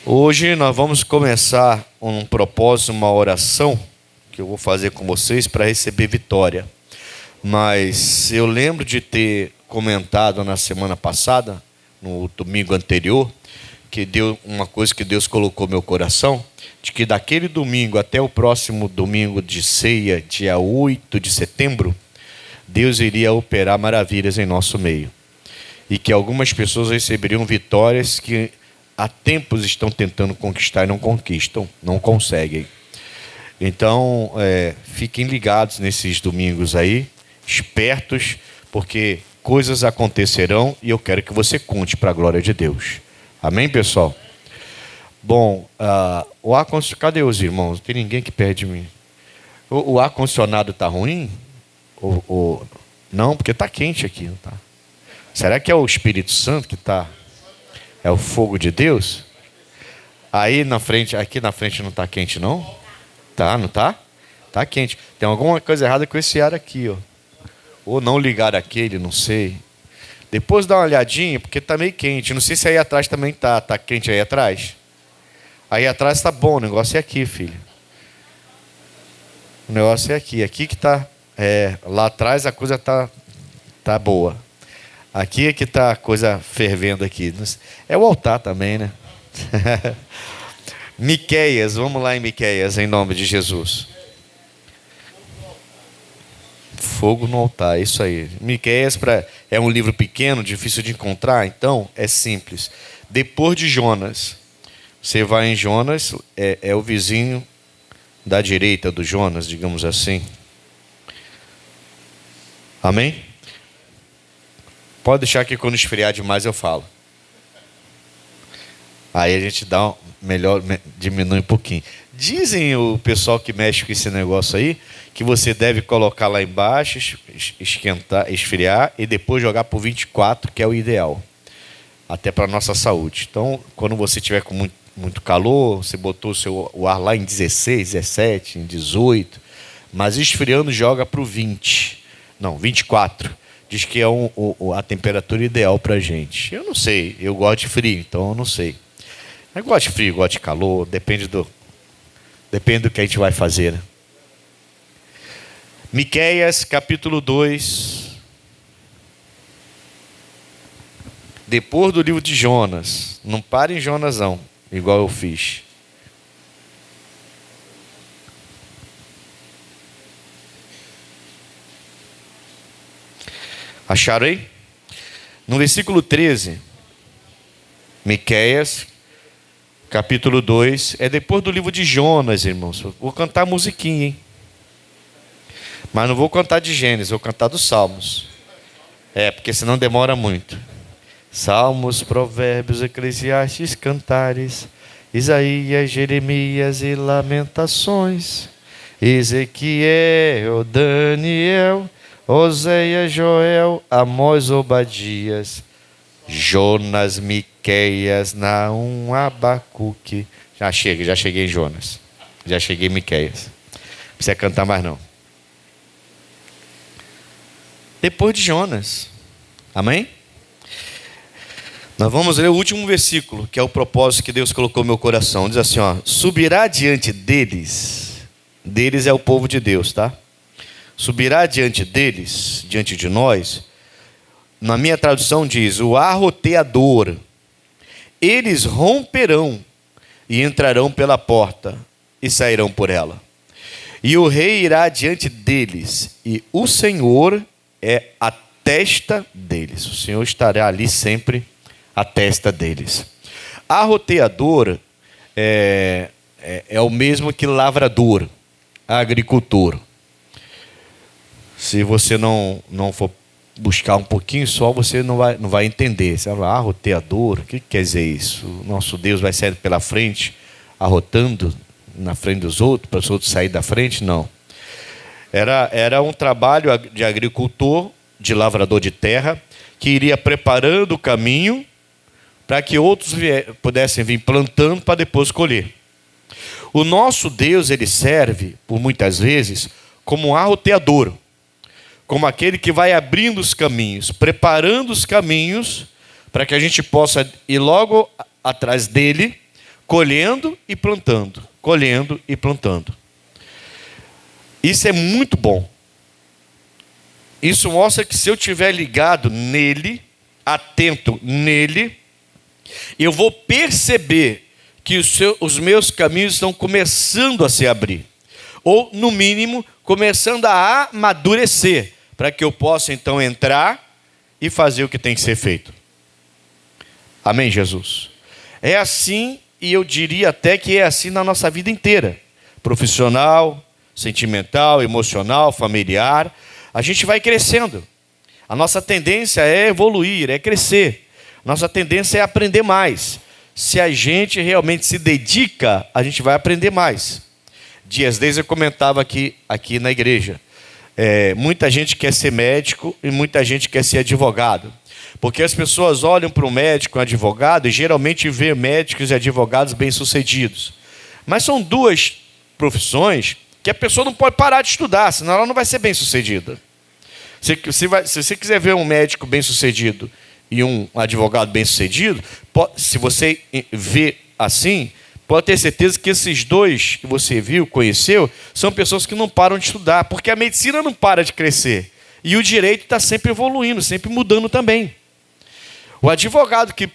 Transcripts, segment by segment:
Hoje nós vamos começar um propósito, uma oração que eu vou fazer com vocês para receber vitória. Mas eu lembro de ter comentado na semana passada, no domingo anterior, que deu uma coisa que Deus colocou no meu coração, de que daquele domingo até o próximo domingo de ceia, dia 8 de setembro, Deus iria operar maravilhas em nosso meio. E que algumas pessoas receberiam vitórias que há tempos estão tentando conquistar e não conquistam, não conseguem. Então, fiquem ligados nesses domingos aí, espertos, porque coisas acontecerão e eu quero que você conte para a glória de Deus. Amém, pessoal? Bom, o ar-condicionado, cadê os irmãos? Não tem ninguém que pede mim. O ar-condicionado está ruim? Não, porque está quente aqui, não tá? Será que é o Espírito Santo que está... É o fogo de Deus? Aí na frente, aqui na frente não está quente, não? Tá, não tá? Tá quente. Tem alguma coisa errada com esse ar aqui, ó. Ou não ligar aquele, não sei. Depois dá uma olhadinha, porque tá meio quente. Não sei se aí atrás também tá. Tá quente aí atrás? Aí atrás tá bom, o negócio é aqui, filho. O negócio é aqui. Aqui que tá... lá atrás a coisa tá boa. Aqui é que está a coisa fervendo aqui. É o altar também, né? Miqueias, vamos lá em Miqueias, em nome de Jesus. Fogo no altar, isso aí. Miqueias é um livro pequeno, difícil de encontrar, então é simples. Depois de Jonas, você vai em Jonas, é o vizinho da direita do Jonas, digamos assim. Amém? Pode deixar que quando esfriar demais eu falo. Aí a gente dá diminui um pouquinho. Dizem o pessoal que mexe com esse negócio aí, que você deve colocar lá embaixo, esquentar, esfriar e depois jogar por 24, que é o ideal. Até para a nossa saúde. Então, quando você tiver com muito calor, você botou o ar lá em 16, 17, em 18, mas esfriando joga para o 20. Não, 24. Diz que é a temperatura ideal para a gente. Eu não sei, eu gosto de frio, então eu não sei. Eu gosto de frio, gosto de calor, depende do que a gente vai fazer. Né? Miqueias, capítulo 2. Depois do livro de Jonas. Não pare em Jonas não, igual eu fiz. Acharam aí? No versículo 13, Miqueias, capítulo 2, é depois do livro de Jonas, irmãos. Vou cantar musiquinha, hein? Mas não vou cantar de Gênesis, vou cantar dos Salmos. Porque senão demora muito. Salmos, Provérbios, Eclesiastes, Cantares, Isaías, Jeremias e Lamentações, Ezequiel, Daniel, Oséias, Joel, Amós, Obadias, Jonas, Miqueias, Naum, Abacuque. Já cheguei em Jonas. Já cheguei em Miqueias. Não precisa cantar mais não. Depois de Jonas. Amém? Nós vamos ler o último versículo, que é o propósito que Deus colocou no meu coração. Diz assim, ó: subirá diante deles. Deles é o povo de Deus, tá? Subirá diante deles, diante de nós. Na minha tradução diz, o arroteador. Eles romperão e entrarão pela porta e sairão por ela. E o rei irá diante deles, e o Senhor é a testa deles. O Senhor estará ali sempre à testa deles. Arroteador é o mesmo que lavrador, agricultor. Se você não for buscar um pouquinho só, você não vai entender. Você vai falar, arroteador, o que quer dizer isso? O nosso Deus vai sair pela frente, arrotando na frente dos outros, para os outros saírem da frente? Não. Era um trabalho de agricultor, de lavrador de terra, que iria preparando o caminho para que outros pudessem vir plantando para depois colher. O nosso Deus, ele serve, por muitas vezes, como um arroteador, como aquele que vai abrindo os caminhos, preparando os caminhos, para que a gente possa ir logo atrás dele, colhendo e plantando, colhendo e plantando. Isso é muito bom. Isso mostra que se eu estiver ligado nele, atento nele, eu vou perceber que os meus caminhos estão começando a se abrir. Ou, no mínimo, começando a amadurecer, para que eu possa, então, entrar e fazer o que tem que ser feito. Amém, Jesus? É assim, e eu diria até que é assim na nossa vida inteira. Profissional, sentimental, emocional, familiar. A gente vai crescendo. A nossa tendência é evoluir, é crescer. Nossa tendência é aprender mais. Se a gente realmente se dedica, a gente vai aprender mais. Dias desde eu comentava aqui na igreja. Muita gente quer ser médico e muita gente quer ser advogado. Porque as pessoas olham para o médico e o advogado e geralmente vê médicos e advogados bem-sucedidos. Mas são duas profissões que a pessoa não pode parar de estudar, senão ela não vai ser bem-sucedida. Se você quiser ver um médico bem-sucedido e um advogado bem-sucedido, se você vê assim, pode ter certeza que esses dois que você viu, conheceu, são pessoas que não param de estudar, porque a medicina não para de crescer. E o direito está sempre evoluindo, sempre mudando também. O advogado que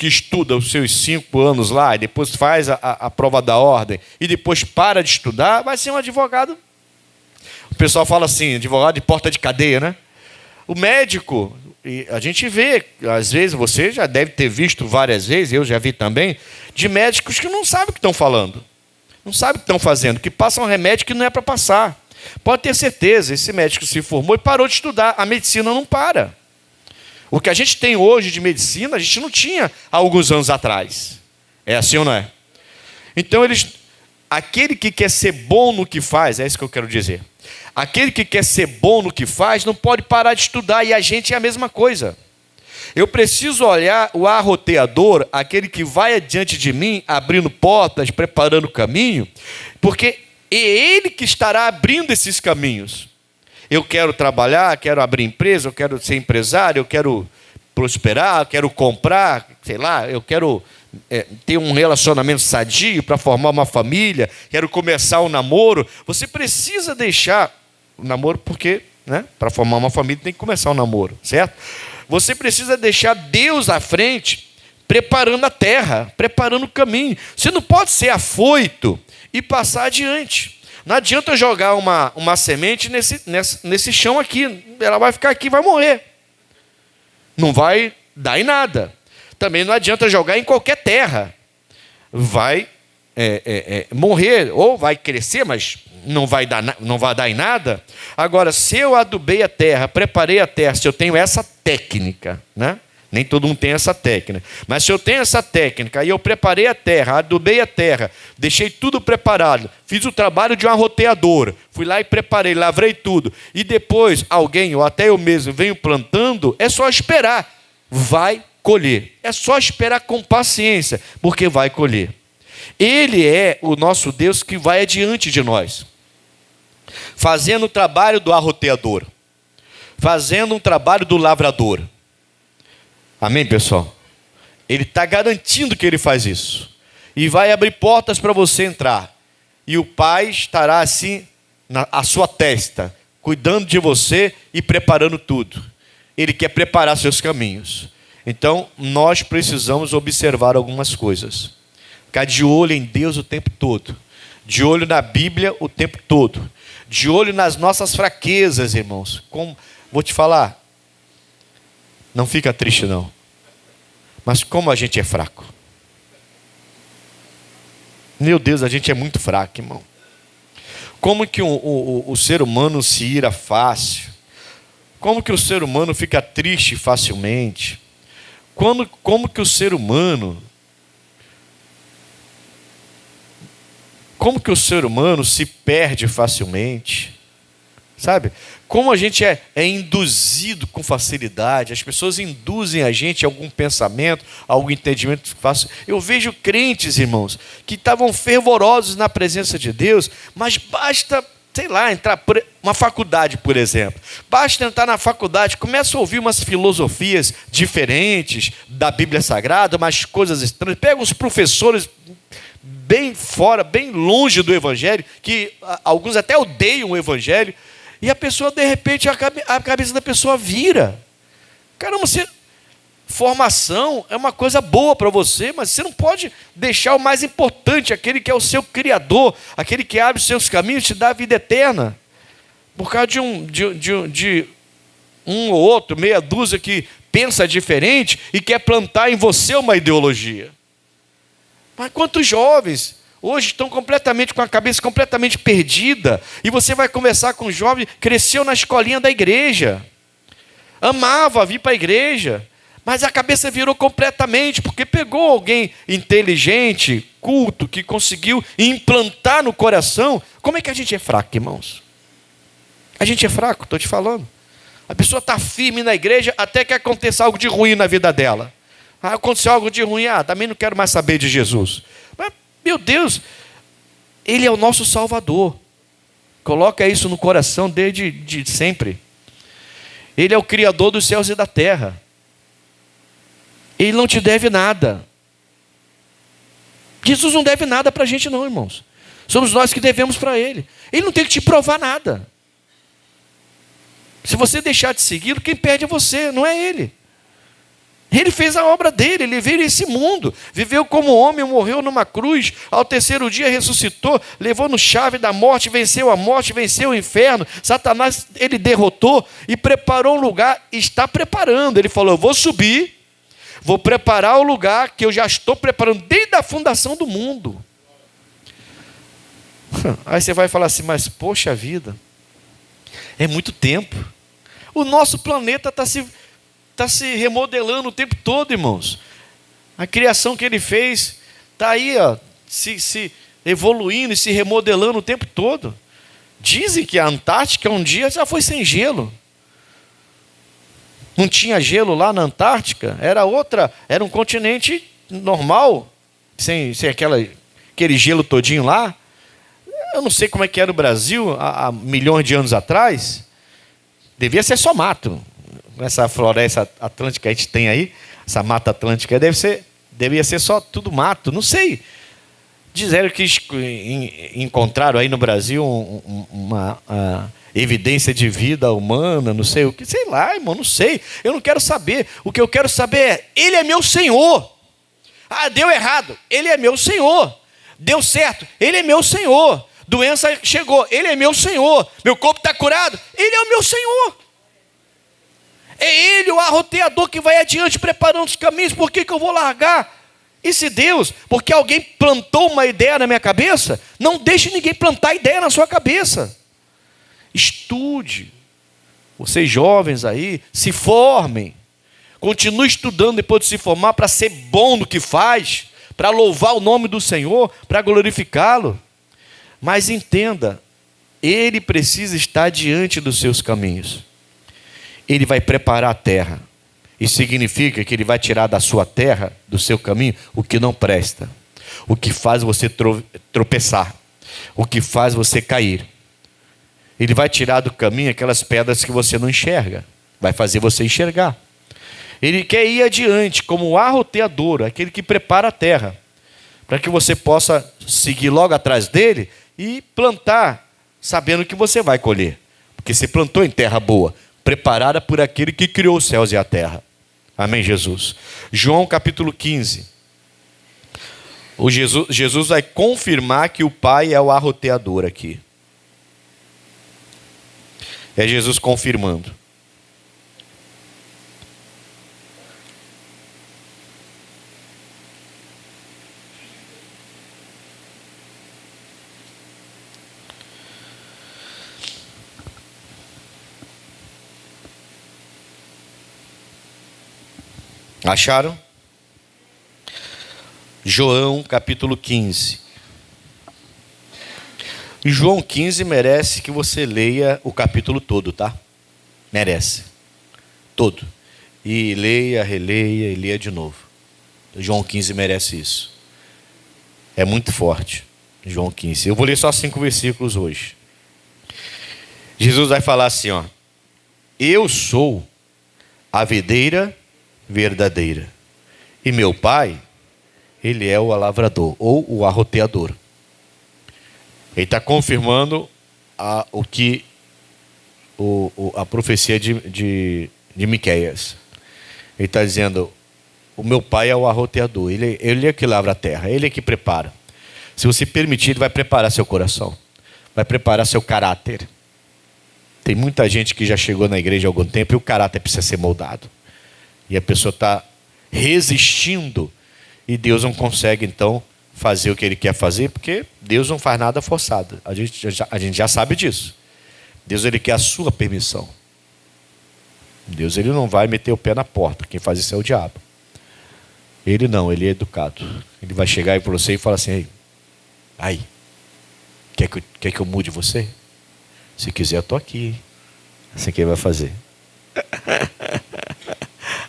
estuda os seus 5 anos lá, e depois faz a prova da ordem, e depois para de estudar, vai ser um advogado. O pessoal fala assim, advogado de porta de cadeia, né? O médico, e a gente vê, às vezes, você já deve ter visto várias vezes, eu já vi também, de médicos que não sabem o que estão falando, não sabem o que estão fazendo, que passam remédio que não é para passar. Pode ter certeza, esse médico se formou e parou de estudar. A medicina não para. O que a gente tem hoje de medicina, a gente não tinha há alguns anos atrás. É assim ou não é? Então, aquele que quer ser bom no que faz, é isso que eu quero dizer. Aquele que quer ser bom no que faz, não pode parar de estudar, e a gente é a mesma coisa. Eu preciso olhar o arroteador, aquele que vai adiante de mim, abrindo portas, preparando o caminho, porque é ele que estará abrindo esses caminhos. Eu quero trabalhar, quero abrir empresa, eu quero ser empresário, eu quero prosperar, eu quero comprar, sei lá, eu quero ter um relacionamento sadio para formar uma família, quero começar um namoro. Você precisa deixar o namoro porque, né, para formar uma família tem que começar um namoro, certo? Você precisa deixar Deus à frente, preparando a terra, preparando o caminho. Você não pode ser afoito e passar adiante. Não adianta jogar uma semente nesse chão aqui. Ela vai ficar aqui e vai morrer. Não vai dar em nada. Também não adianta jogar em qualquer terra. Vai morrer, ou vai crescer, mas não vai dar em nada. Agora, se eu adubei a terra, preparei a terra, se eu tenho essa técnica, né? Nem todo mundo tem essa técnica. Mas se eu tenho essa técnica e eu preparei a terra, adubei a terra, deixei tudo preparado, fiz o trabalho de um arroteador, fui lá e preparei, lavrei tudo, e depois alguém, ou até eu mesmo, venho plantando, é só esperar. Vai colher. É só esperar com paciência, porque vai colher. Ele é o nosso Deus que vai adiante de nós, fazendo o trabalho do arroteador, fazendo um trabalho do lavrador. Amém, pessoal? Ele está garantindo que ele faz isso. E vai abrir portas para você entrar. E o Pai estará assim, à sua testa, cuidando de você e preparando tudo. Ele quer preparar seus caminhos. Então, nós precisamos observar algumas coisas. Ficar de olho em Deus o tempo todo. De olho na Bíblia o tempo todo. De olho nas nossas fraquezas, irmãos. Vou te falar, não fica triste não. Mas como a gente é fraco. Meu Deus, a gente é muito fraco, irmão. Como que o ser humano se ira fácil? Como que o ser humano fica triste facilmente? Como que o ser humano... Como que o ser humano se perde facilmente? Sabe? Como a gente é induzido com facilidade. As pessoas induzem a gente a algum pensamento, a algum entendimento fácil. Eu vejo crentes, irmãos, que estavam fervorosos na presença de Deus, mas basta sei lá, entrar por uma faculdade, por exemplo. Basta entrar na faculdade, começa a ouvir umas filosofias diferentes da Bíblia Sagrada, umas coisas estranhas. Pega uns professores bem fora, bem longe do Evangelho, que alguns até odeiam o Evangelho, e a pessoa, de repente, a cabeça da pessoa vira. Caramba, formação é uma coisa boa para você, mas você não pode deixar o mais importante, aquele que é o seu Criador, aquele que abre os seus caminhos, te dá a vida eterna, por causa de um ou outro, meia dúzia que pensa diferente e quer plantar em você uma ideologia. Mas quantos jovens hoje estão completamente com a cabeça completamente perdida, e você vai conversar com um jovem, cresceu na escolinha da igreja, amava vir para a igreja, mas a cabeça virou completamente, porque pegou alguém inteligente, culto, que conseguiu implantar no coração. Como é que a gente é fraco, irmãos? A gente é fraco, estou te falando. A pessoa está firme na igreja até que aconteça algo de ruim na vida dela. Aconteceu algo de ruim, também não quero mais saber de Jesus. Mas, meu Deus, Ele é o nosso Salvador. Coloca isso no coração desde sempre. Ele é o Criador dos céus e da terra. Ele não te deve nada. Jesus não deve nada para a gente não, irmãos. Somos nós que devemos para Ele. Ele não tem que te provar nada. Se você deixar de segui-lo, quem perde é você, não é Ele. Ele fez a obra dele, Ele veio nesse mundo, viveu como homem, morreu numa cruz, ao terceiro dia ressuscitou, levou no chave da morte, venceu a morte, venceu o inferno, Satanás Ele derrotou e preparou um lugar, está preparando. Ele falou, eu vou subir, vou preparar o lugar que eu já estou preparando desde a fundação do mundo. Aí você vai falar assim, mas poxa vida, é muito tempo. O nosso planeta está se remodelando o tempo todo, irmãos. A criação que Ele fez está aí, se evoluindo e se remodelando o tempo todo. Dizem que a Antártica um dia já foi sem gelo. Não tinha gelo lá na Antártica, era um continente normal, sem aquele gelo todinho lá. Eu não sei como é que era o Brasil há milhões de anos atrás. Devia ser só mato. Essa floresta atlântica que a gente tem aí, essa mata atlântica, devia ser só tudo mato, não sei. Disseram que encontraram aí no Brasil uma evidência de vida humana, não sei o que, sei lá, irmão, não sei. Eu não quero saber. O que eu quero saber é, Ele é meu Senhor. Deu errado, Ele é meu Senhor. Deu certo, Ele é meu Senhor. Doença chegou, Ele é meu Senhor. Meu corpo está curado, Ele é o meu Senhor. É Ele o arroteador que vai adiante preparando os caminhos. Por que eu vou largar esse Deus? Porque alguém plantou uma ideia na minha cabeça? Não deixe ninguém plantar ideia na sua cabeça. Estude. Vocês jovens aí, se formem. Continue estudando depois de se formar para ser bom no que faz, para louvar o nome do Senhor, para glorificá-lo. Mas entenda, Ele precisa estar diante dos seus caminhos. Ele vai preparar a terra. Isso significa que Ele vai tirar da sua terra, do seu caminho, o que não presta. O que faz você tropeçar. O que faz você cair. Ele vai tirar do caminho aquelas pedras que você não enxerga. Vai fazer você enxergar. Ele quer ir adiante como o arroteador, aquele que prepara a terra. Para que você possa seguir logo atrás dele e plantar, sabendo que você vai colher. Porque você plantou em terra boa, preparada por aquele que criou os céus e a terra. Amém, Jesus? João capítulo 15. Jesus vai confirmar que o Pai é o arroteador aqui. É Jesus confirmando. Acharam? João capítulo 15. João 15 merece que você leia o capítulo todo, tá? Merece. Todo. E leia, releia e leia de novo. João 15 merece isso. É muito forte. João 15. Eu vou ler só 5 versículos hoje. Jesus vai falar assim, ó: eu sou a videira verdadeira, e meu pai, ele é o lavrador, ou o arroteador. Ele está confirmando a profecia de Miqueias. Ele está dizendo: o meu pai é o arroteador, ele é que lavra a terra, ele é que prepara. Se você permitir, ele vai preparar seu coração, vai preparar seu caráter. Tem muita gente que já chegou na igreja há algum tempo e o caráter precisa ser moldado. E a pessoa está resistindo e Deus não consegue então fazer o que ele quer fazer, porque Deus não faz nada forçado. A gente já sabe disso. Deus, ele quer a sua permissão. Deus, ele não vai meter o pé na porta. Quem faz isso é o diabo. Ele não, ele é educado. Ele vai chegar para você e falar assim: ei, aí, quer que eu mude você? Se quiser, eu estou aqui. Assim que ele vai fazer.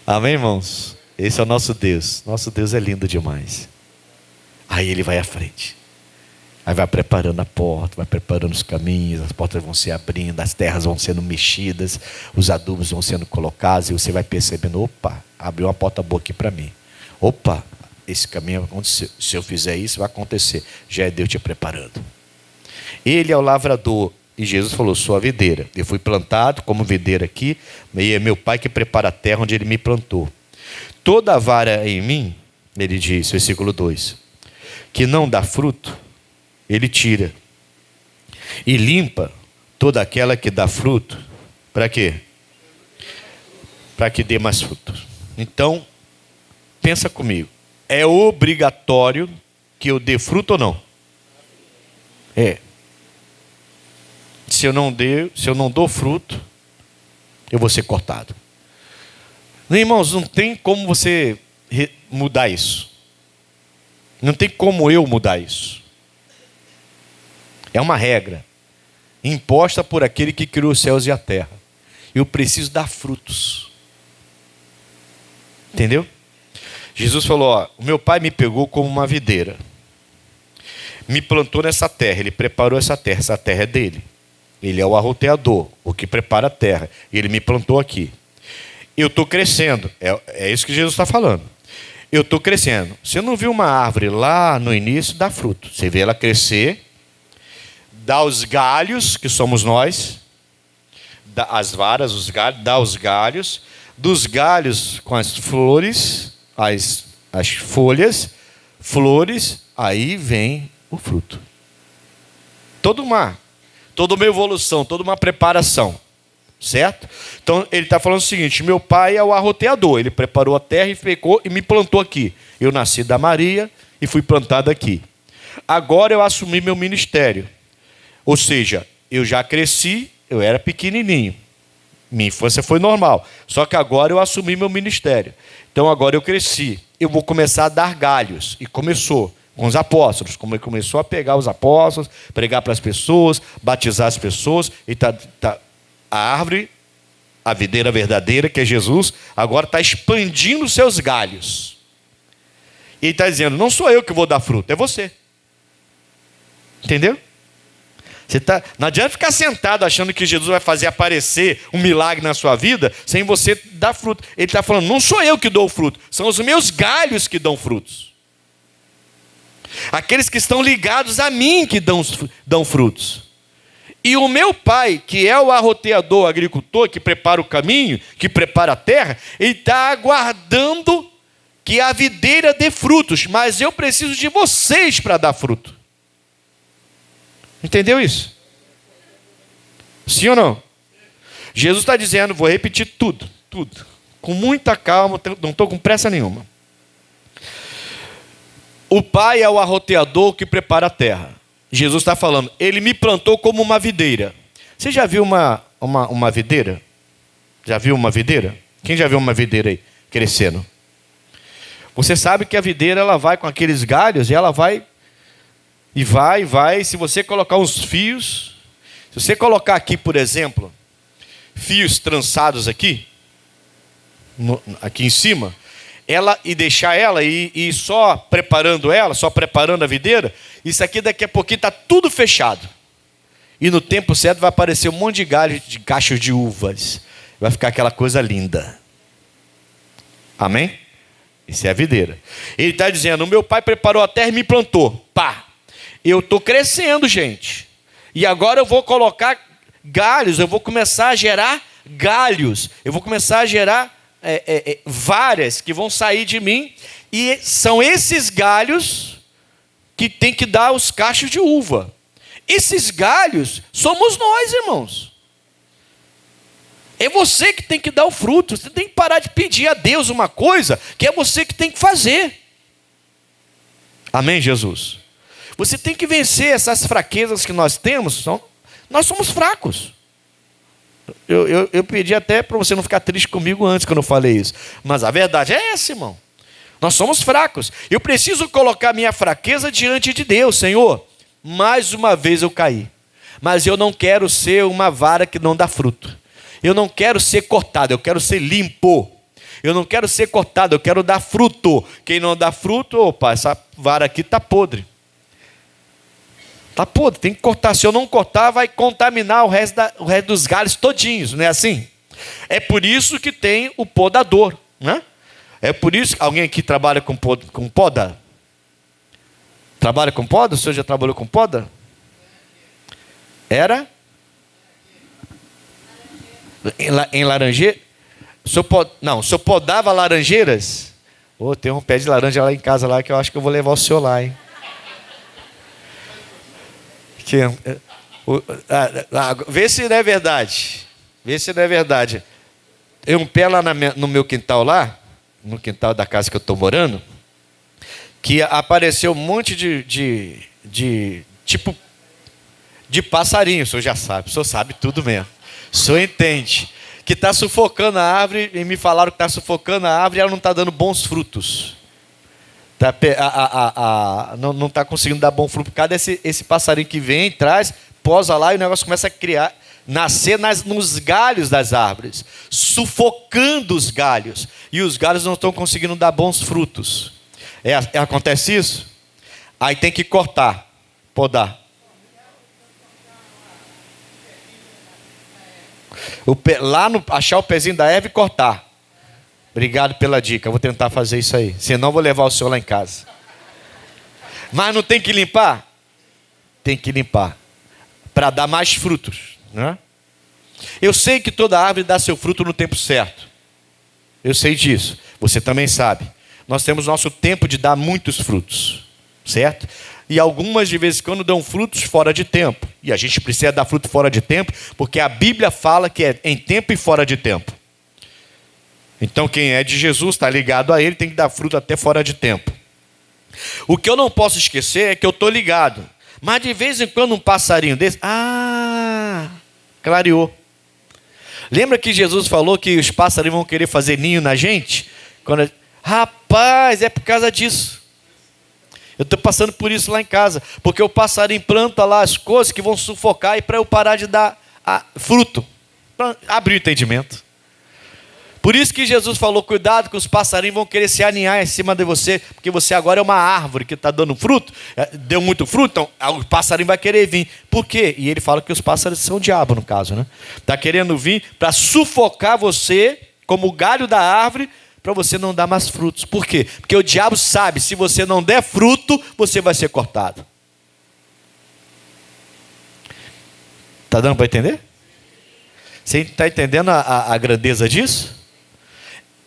Amém, irmãos? Esse é o nosso Deus. Nosso Deus é lindo demais. Aí ele vai à frente. Aí vai preparando a porta, vai preparando os caminhos, as portas vão se abrindo, as terras vão sendo mexidas, os adubos vão sendo colocados, e você vai percebendo: opa, abriu uma porta boa aqui para mim. Opa, esse caminho vai acontecer. Se eu fizer isso, vai acontecer. Já é Deus te preparando. Ele é o lavrador. E Jesus falou: sou a videira. Eu fui plantado como videira aqui, e é meu pai que prepara a terra onde ele me plantou. Toda vara em mim, ele diz, versículo 2, que não dá fruto, ele tira. E limpa toda aquela que dá fruto. Para quê? Para que dê mais fruto. Então, pensa comigo. É obrigatório que eu dê fruto ou não? É. Se eu não dou fruto, eu vou ser cortado. Irmãos, não tem como você mudar isso. Não tem como eu mudar isso. É uma regra imposta por aquele que criou os céus e a terra. Eu preciso dar frutos. Entendeu? Jesus falou: ó, o meu pai me pegou como uma videira. Me plantou nessa terra, ele preparou essa terra é dele. Ele é o arroteador, o que prepara a terra. Ele me plantou aqui. Eu estou crescendo. É isso que Jesus está falando. Eu estou crescendo. Você não viu uma árvore lá no início dar fruto. Você vê ela crescer, dá os galhos, que somos nós, dá as varas, os galhos, dá os galhos, dos galhos com as flores, as folhas, flores, aí vem o fruto. Toda uma evolução, toda uma preparação, certo? Então ele está falando o seguinte: meu pai é o arroteador, ele preparou a terra e pegou e me plantou aqui. Eu nasci da Maria e fui plantado aqui. Agora eu assumi meu ministério, ou seja, eu já cresci, eu era pequenininho, minha infância foi normal, só que agora eu assumi meu ministério. Então agora eu cresci, eu vou começar a dar galhos, e começou com os apóstolos, como ele começou a pegar os apóstolos, pregar para as pessoas, batizar as pessoas, e a árvore, a videira verdadeira, que é Jesus, agora está expandindo os seus galhos. E ele está dizendo: não sou eu que vou dar fruto, é você. Entendeu? Não adianta ficar sentado achando que Jesus vai fazer aparecer um milagre na sua vida sem você dar fruto. Ele está falando: não sou eu que dou o fruto, são os meus galhos que dão frutos. Aqueles que estão ligados a mim que dão frutos. E o meu pai, que é o arroteador, o agricultor, que prepara o caminho, que prepara a terra, ele está aguardando que a videira dê frutos, mas eu preciso de vocês para dar fruto. Entendeu isso? Sim ou não? Jesus está dizendo, vou repetir tudo, com muita calma, não estou com pressa nenhuma. O pai é o arroteador que prepara a terra. Jesus está falando: ele me plantou como uma videira. Você já viu uma videira? Já viu uma videira? Quem já viu uma videira aí crescendo? Você sabe que a videira, ela vai com aqueles galhos e ela vai. E vai. Se você colocar uns fios, se você colocar aqui, por exemplo, fios trançados aqui em cima, e deixar ela e só preparando a videira, isso aqui daqui a pouquinho está tudo fechado. E no tempo certo vai aparecer um monte de galhos de cachos de uvas. Vai ficar aquela coisa linda. Amém? Isso é a videira. Ele está dizendo, o meu pai preparou a terra e me plantou. Pá! Eu estou crescendo, gente. E agora eu vou colocar galhos, eu vou começar a gerar galhos. Eu vou começar a gerar varas que vão sair de mim. E são esses galhos que tem que dar os cachos de uva. Esses galhos somos nós, irmãos. É você que tem que dar o fruto. Você tem que parar de pedir a Deus uma coisa que é você que tem que fazer. Amém, Jesus? Você tem que vencer essas fraquezas que nós temos. Nós somos fracos. Eu pedi até para você não ficar triste comigo antes quando eu falei isso. Mas a verdade é essa, irmão. Nós somos fracos. Eu preciso colocar minha fraqueza diante de Deus. Senhor, mais uma vez eu caí. Mas eu não quero ser uma vara que não dá fruto. Eu não quero ser cortado, eu quero ser limpo. Eu não quero ser cortado, eu quero dar fruto. Quem não dá fruto, opa, essa vara aqui está podre. Está podre, tem que cortar. Se eu não cortar, vai contaminar o resto dos galhos todinhos, não é assim? É por isso que tem o podador, né? É por isso que alguém aqui trabalha com poda? Trabalha com poda? O senhor já trabalhou com poda? Era? Em laranjeira? O senhor podava laranjeiras? Tem um pé de laranja lá em casa lá que eu acho que eu vou levar o senhor lá, hein? Vê se não é verdade. Vê se não é verdade. Tem um pé lá no meu quintal lá, no quintal da casa que eu estou morando, que apareceu um monte de passarinho. O senhor já sabe, o senhor sabe tudo mesmo. O senhor entende que está sufocando a árvore, e me falaram que está sufocando a árvore e ela não está dando bons frutos. Não está conseguindo dar bom fruto por causa desse passarinho que vem, traz, posa lá e o negócio começa a nascer nos galhos das árvores, sufocando os galhos. E os galhos não estão conseguindo dar bons frutos. Acontece isso? Aí tem que cortar, podar. Achar o pezinho da erva e cortar. Obrigado pela dica, eu vou tentar fazer isso aí. Senão eu vou levar o senhor lá em casa. Mas não tem que limpar? Tem que limpar. Para dar mais frutos, né? Eu sei que toda árvore dá seu fruto no tempo certo. Eu sei disso. Você também sabe. Nós temos nosso tempo de dar muitos frutos. Certo? E algumas de vez em quando dão frutos fora de tempo. E a gente precisa dar fruto fora de tempo, porque a Bíblia fala que é em tempo e fora de tempo. Então quem é de Jesus, está ligado a Ele, tem que dar fruto até fora de tempo. O que eu não posso esquecer é que eu estou ligado. Mas de vez em quando um passarinho desse... clareou. Lembra que Jesus falou que os passarinhos vão querer fazer ninho na gente? Rapaz, é por causa disso. Eu estou passando por isso lá em casa. Porque o passarinho planta lá as coisas que vão sufocar e para eu parar de dar fruto. Abrir o entendimento. Por isso que Jesus falou, cuidado que os passarinhos vão querer se aninhar em cima de você, porque você agora é uma árvore que está dando fruto, deu muito fruto, então o passarinho vai querer vir. Por quê? E ele fala que os pássaros são o diabo, no caso, né? Está querendo vir para sufocar você, como o galho da árvore, para você não dar mais frutos. Por quê? Porque o diabo sabe, se você não der fruto, você vai ser cortado. Está dando para entender? Você está entendendo a grandeza disso?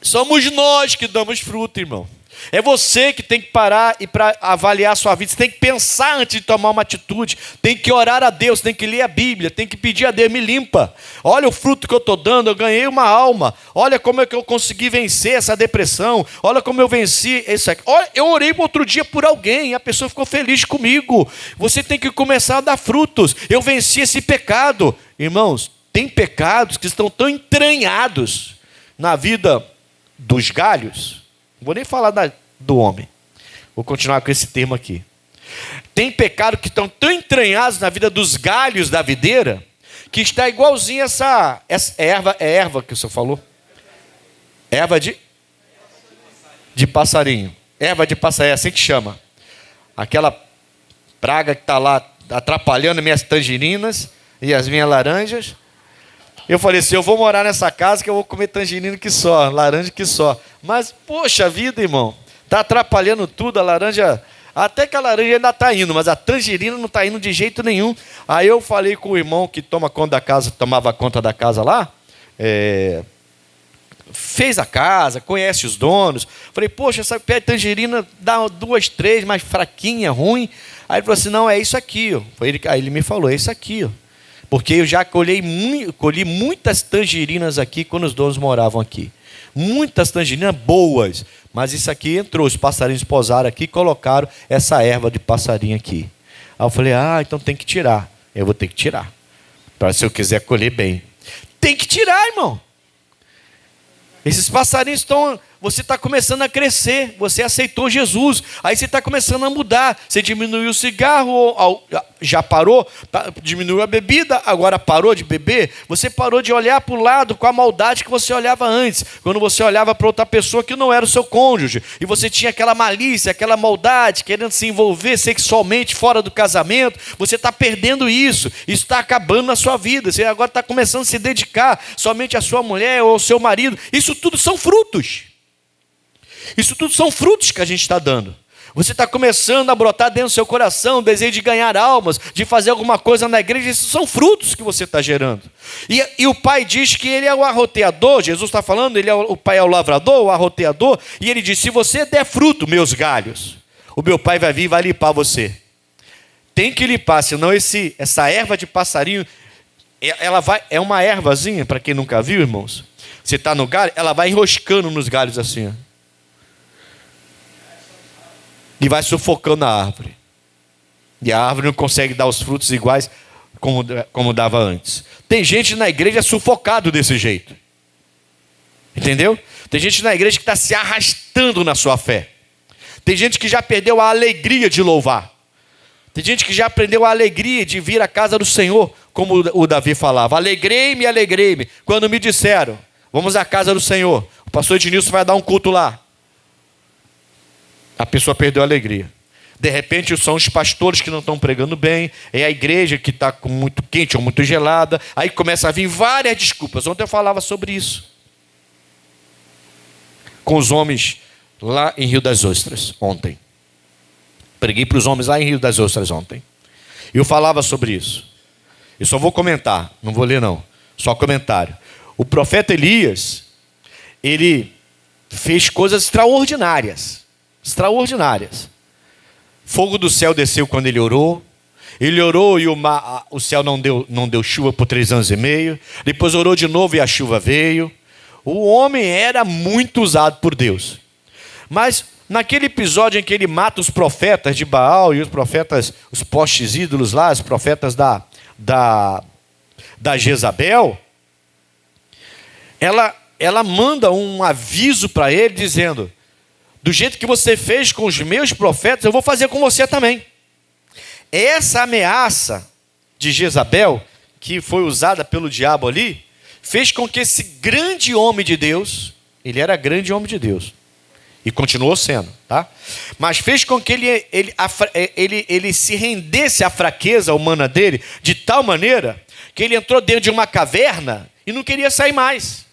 Somos nós que damos fruto, irmão. É você que tem que parar e para avaliar a sua vida. Você tem que pensar antes de tomar uma atitude. Tem que orar a Deus, tem que ler a Bíblia, tem que pedir a Deus, me limpa. Olha o fruto que eu estou dando, eu ganhei uma alma. Olha como é que eu consegui vencer essa depressão. Olha como eu venci isso aqui. Olha, eu orei outro dia por alguém, a pessoa ficou feliz comigo. Você tem que começar a dar frutos. Eu venci esse pecado. Irmãos, tem pecados que estão tão entranhados na vida dos galhos. Não vou nem falar do homem. Vou continuar com esse termo aqui. Tem pecado que estão tão entranhados na vida dos galhos da videira, que está igualzinho essa erva. É erva que o senhor falou? Erva de passarinho. Erva de passarinho, é assim que chama. Aquela praga que está lá atrapalhando minhas tangerinas. e as minhas laranjas. Eu falei assim, eu vou morar nessa casa que eu vou comer tangerina que só, laranja que só. Mas, poxa vida, irmão, está atrapalhando tudo, a laranja... Até que a laranja ainda está indo, mas a tangerina não está indo de jeito nenhum. Aí eu falei com o irmão que toma conta da casa, tomava conta da casa lá, fez a casa, conhece os donos. Falei, poxa, essa pé de tangerina dá 2, 3, mais fraquinha, ruim. Aí ele falou assim, não, é isso aqui. Ó. Aí ele me falou, é isso aqui. Ó. Porque eu já colhi muitas tangerinas aqui quando os donos moravam aqui. Muitas tangerinas boas. Mas isso aqui entrou, os passarinhos pousaram aqui e colocaram essa erva de passarinho aqui. Aí eu falei, então tem que tirar. Eu vou ter que tirar. Para se eu quiser colher bem. Tem que tirar, irmão. Esses passarinhos estão... Você está começando a crescer, você aceitou Jesus, aí você está começando a mudar. Você diminuiu o cigarro, já parou, diminuiu a bebida, agora parou de beber. Você parou de olhar para o lado com a maldade que você olhava antes, quando você olhava para outra pessoa que não era o seu cônjuge, e você tinha aquela malícia, aquela maldade, querendo se envolver sexualmente fora do casamento. Você está perdendo isso está acabando na sua vida. Você agora está começando a se dedicar somente à sua mulher ou ao seu marido. Isso tudo são frutos. Isso tudo são frutos que a gente está dando. Você está começando a brotar dentro do seu coração o desejo de ganhar almas, de fazer alguma coisa na igreja. Isso são frutos que você está gerando. E o pai diz que ele é o arroteador. Jesus está falando, o pai é o lavrador, o arroteador. E ele diz, se você der fruto, meus galhos, o meu pai vai vir e vai limpar você. Tem que limpar, senão essa erva de passarinho, é uma ervazinha, para quem nunca viu, irmãos. Você está no galho, ela vai enroscando nos galhos assim, ó. E vai sufocando a árvore. E a árvore não consegue dar os frutos iguais como dava antes. Tem gente na igreja sufocado desse jeito. Entendeu? Tem gente na igreja que está se arrastando na sua fé. Tem gente que já perdeu a alegria de louvar. Tem gente que já perdeu a alegria de vir à casa do Senhor, como o Davi falava. Alegrei-me, alegrei-me. Quando me disseram, vamos à casa do Senhor. O pastor Ednilson vai dar um culto lá. A pessoa perdeu a alegria. De repente são os pastores que não estão pregando bem, é a igreja que está muito quente ou muito gelada, aí começa a vir várias desculpas. Ontem eu falava sobre isso. Com os homens lá em Rio das Ostras, ontem. Preguei para os homens lá em Rio das Ostras ontem. E eu falava sobre isso. Eu só vou comentar, não vou ler não, só comentário. O profeta Elias, ele fez coisas extraordinárias. Fogo do céu desceu quando ele orou. Ele orou e o céu não deu chuva por 3 anos e meio. Depois orou de novo e a chuva veio. O homem era muito usado por Deus. Mas naquele episódio em que ele mata os profetas de Baal e os profetas, os postes ídolos lá, os profetas da Jezabel, ela manda um aviso para ele dizendo: do jeito que você fez com os meus profetas, eu vou fazer com você também. Essa ameaça de Jezabel, que foi usada pelo diabo ali, fez com que esse grande homem de Deus, ele era grande homem de Deus, e continuou sendo, tá? Mas fez com que ele se rendesse à fraqueza humana dele, de tal maneira, que ele entrou dentro de uma caverna e não queria sair mais.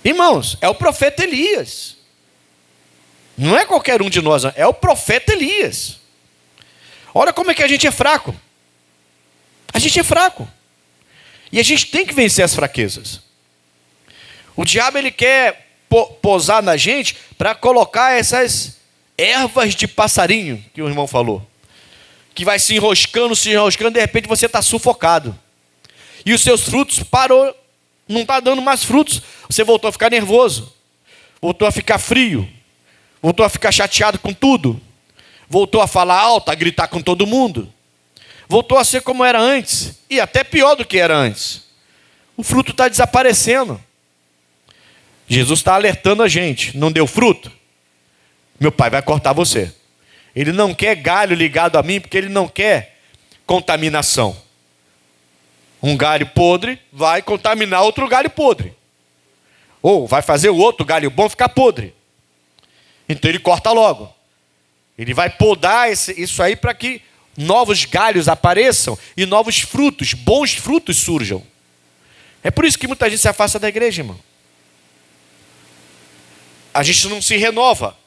Irmãos, é o profeta Elias. Não é qualquer um de nós, é o profeta Elias. Olha como é que a gente é fraco. A gente é fraco. E a gente tem que vencer as fraquezas. O diabo, ele quer posar na gente para colocar essas ervas de passarinho, que o irmão falou. Que vai se enroscando, de repente você está sufocado. E os seus frutos parou, não está dando mais frutos. Você voltou a ficar nervoso. Voltou a ficar frio. Voltou a ficar chateado com tudo. Voltou a falar alto, a gritar com todo mundo. Voltou a ser como era antes. E até pior do que era antes. O fruto está desaparecendo. Jesus está alertando a gente. Não deu fruto? Meu pai vai cortar você. Ele não quer galho ligado a mim, porque ele não quer contaminação. Um galho podre vai contaminar outro galho podre. Ou vai fazer o outro galho bom ficar podre. Então ele corta logo. Ele vai podar isso aí para que novos galhos apareçam e novos frutos, bons frutos surjam. É por isso que muita gente se afasta da igreja, irmão. A gente não se renova,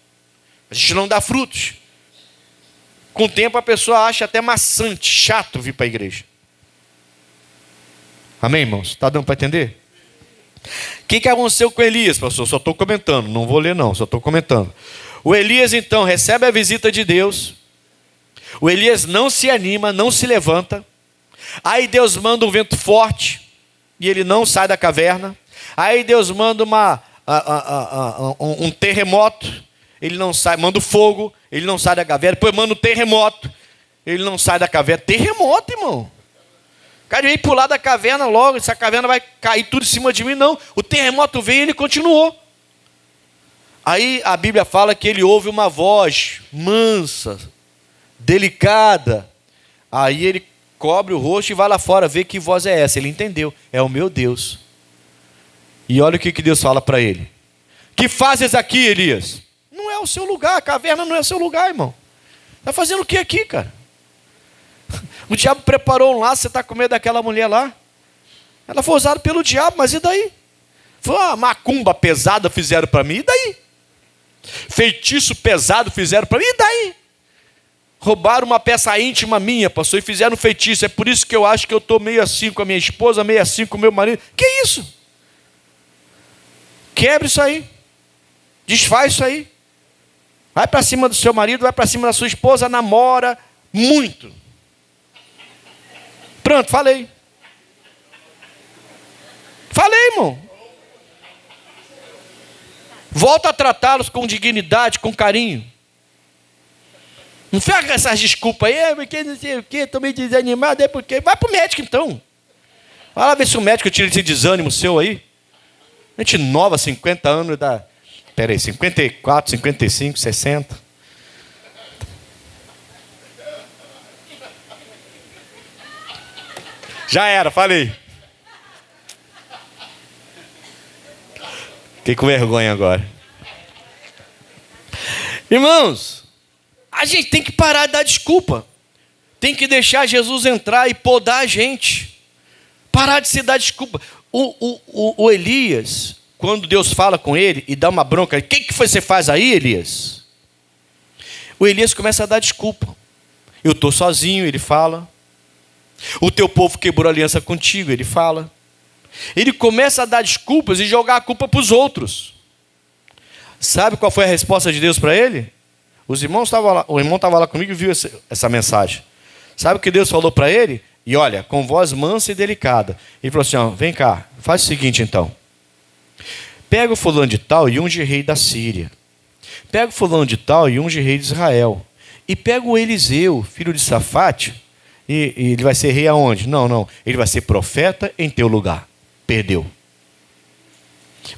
a gente não dá frutos. Com o tempo a pessoa acha até maçante, chato vir para a igreja. Amém, irmãos? Está dando para entender? O que aconteceu com Elias, pastor? Só estou comentando, não vou ler não, só estou comentando. O Elias então recebe a visita de Deus. O Elias não se anima, não se levanta. Aí Deus manda um vento forte e ele não sai da caverna. Aí Deus manda um terremoto, ele não sai, manda o fogo, ele não sai da caverna. Depois manda um terremoto, ele não sai da caverna. Terremoto, irmão. O cara veio pular da caverna logo, essa caverna vai cair tudo em cima de mim. Não, o terremoto veio e ele continuou. Aí a Bíblia fala que ele ouve uma voz mansa, delicada. Aí ele cobre o rosto e vai lá fora ver que voz é essa. Ele entendeu, é o meu Deus. E olha o que Deus fala para ele. Que fazes aqui, Elias? Não é o seu lugar, a caverna não é o seu lugar, irmão. Está fazendo o que aqui, cara? O diabo preparou um laço, você está com medo daquela mulher lá? Ela foi usada pelo diabo, mas e daí? Foi uma macumba pesada fizeram para mim, e daí? Feitiço pesado fizeram para mim, e daí? Roubaram uma peça íntima minha, pastor, e fizeram um feitiço. É por isso que eu acho que eu estou meio assim com a minha esposa, meio assim com o meu marido. Que isso? Quebre isso aí. Desfaz isso aí. Vai para cima do seu marido, vai para cima da sua esposa, namora muito. Pronto, falei. Falei, irmão. Volta a tratá-los com dignidade, com carinho. Não fica com essas desculpas aí, porque não sei o quê, estou meio desanimado, é porque... Vai para o médico então. Vai lá ver se o médico tira esse desânimo seu aí. Gente nova, 50 anos, dá... Peraí, 54, 55, 60. Já era, falei. Fiquei com vergonha agora. Irmãos, a gente tem que parar de dar desculpa. Tem que deixar Jesus entrar e podar a gente. Parar de se dar desculpa. O Elias, quando Deus fala com ele e dá uma bronca, o que você faz aí, Elias? O Elias começa a dar desculpa. Eu estou sozinho, ele fala. O teu povo quebrou aliança contigo, ele fala. Ele começa a dar desculpas e jogar a culpa para os outros. Sabe qual foi a resposta de Deus para ele? O irmão estava lá comigo e viu essa mensagem. Sabe o que Deus falou para ele? E olha, com voz mansa e delicada. Ele falou assim, ó, vem cá, faz o seguinte então. Pega o fulano de tal e unge rei da Síria. Pega o fulano de tal e unge rei de Israel. E pega o Eliseu, filho de Safate, e ele vai ser rei aonde? Não, ele vai ser profeta em teu lugar. Perdeu.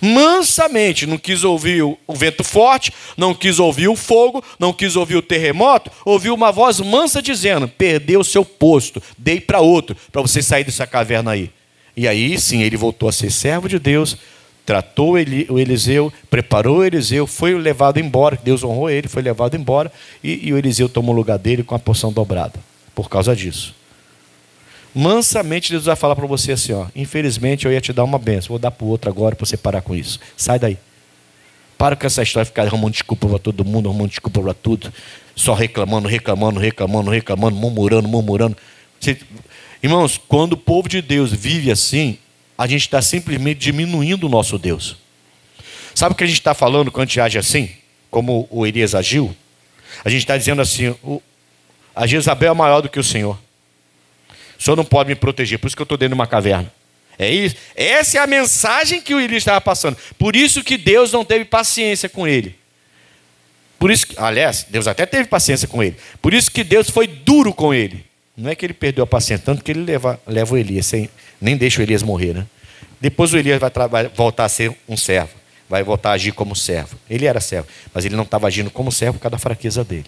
Mansamente, não quis ouvir o vento forte, não quis ouvir o fogo, não quis ouvir o terremoto, ouviu uma voz mansa dizendo, perdeu o seu posto, dei para outro, para você sair dessa caverna aí. E aí sim, ele voltou a ser servo de Deus, tratou o Eliseu, preparou o Eliseu, foi levado embora, Deus honrou ele, foi levado embora, e o Eliseu tomou o lugar dele com a porção dobrada, por causa disso. Mansamente Deus vai falar para você assim, ó, infelizmente eu ia te dar uma benção, vou dar para o outro agora para você parar com isso. Sai daí. Para com essa história de ficar arrumando desculpa para todo mundo, arrumando desculpa para tudo, só reclamando, murmurando. Irmãos, quando o povo de Deus vive assim, a gente está simplesmente diminuindo o nosso Deus. Sabe o que a gente está falando quando a gente age assim? Como o Elias agiu? A gente está dizendo assim, a Jezabel é maior do que o Senhor. O Senhor não pode me proteger, por isso que eu estou dentro de uma caverna. É isso. Essa é a mensagem que o Elias estava passando. Por isso que Deus não teve paciência com ele. Por isso que, aliás, Deus até teve paciência com ele. Por isso que Deus foi duro com ele. Não é que ele perdeu a paciência, tanto que ele leva o Elias, nem deixa o Elias morrer, né? Depois o Elias vai voltar a ser um servo. Vai voltar a agir como servo. Ele era servo, mas ele não estava agindo como servo por causa da fraqueza dele.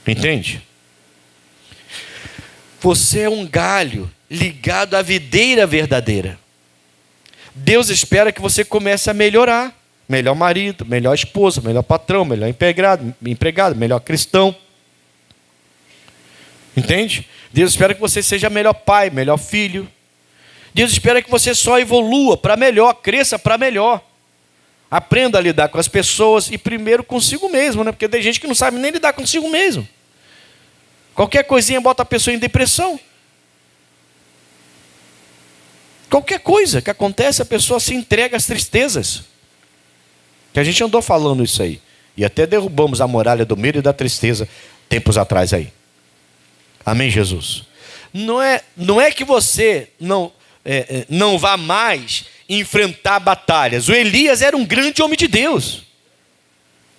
Entende? Você é um galho ligado à videira verdadeira. Deus espera que você comece a melhorar. Melhor marido, melhor esposa, melhor patrão, melhor empregado, melhor cristão. Entende? Deus espera que você seja melhor pai, melhor filho. Deus espera que você só evolua para melhor, cresça para melhor. Aprenda a lidar com as pessoas e primeiro consigo mesmo, né? Porque tem gente que não sabe nem lidar consigo mesmo. Qualquer coisinha bota a pessoa em depressão. Qualquer coisa que acontece, a pessoa se entrega às tristezas. Que a gente andou falando isso aí. E até derrubamos a muralha do medo e da tristeza tempos atrás aí. Amém, Jesus? Não é que você não vá mais enfrentar batalhas. O Elias era um grande homem de Deus.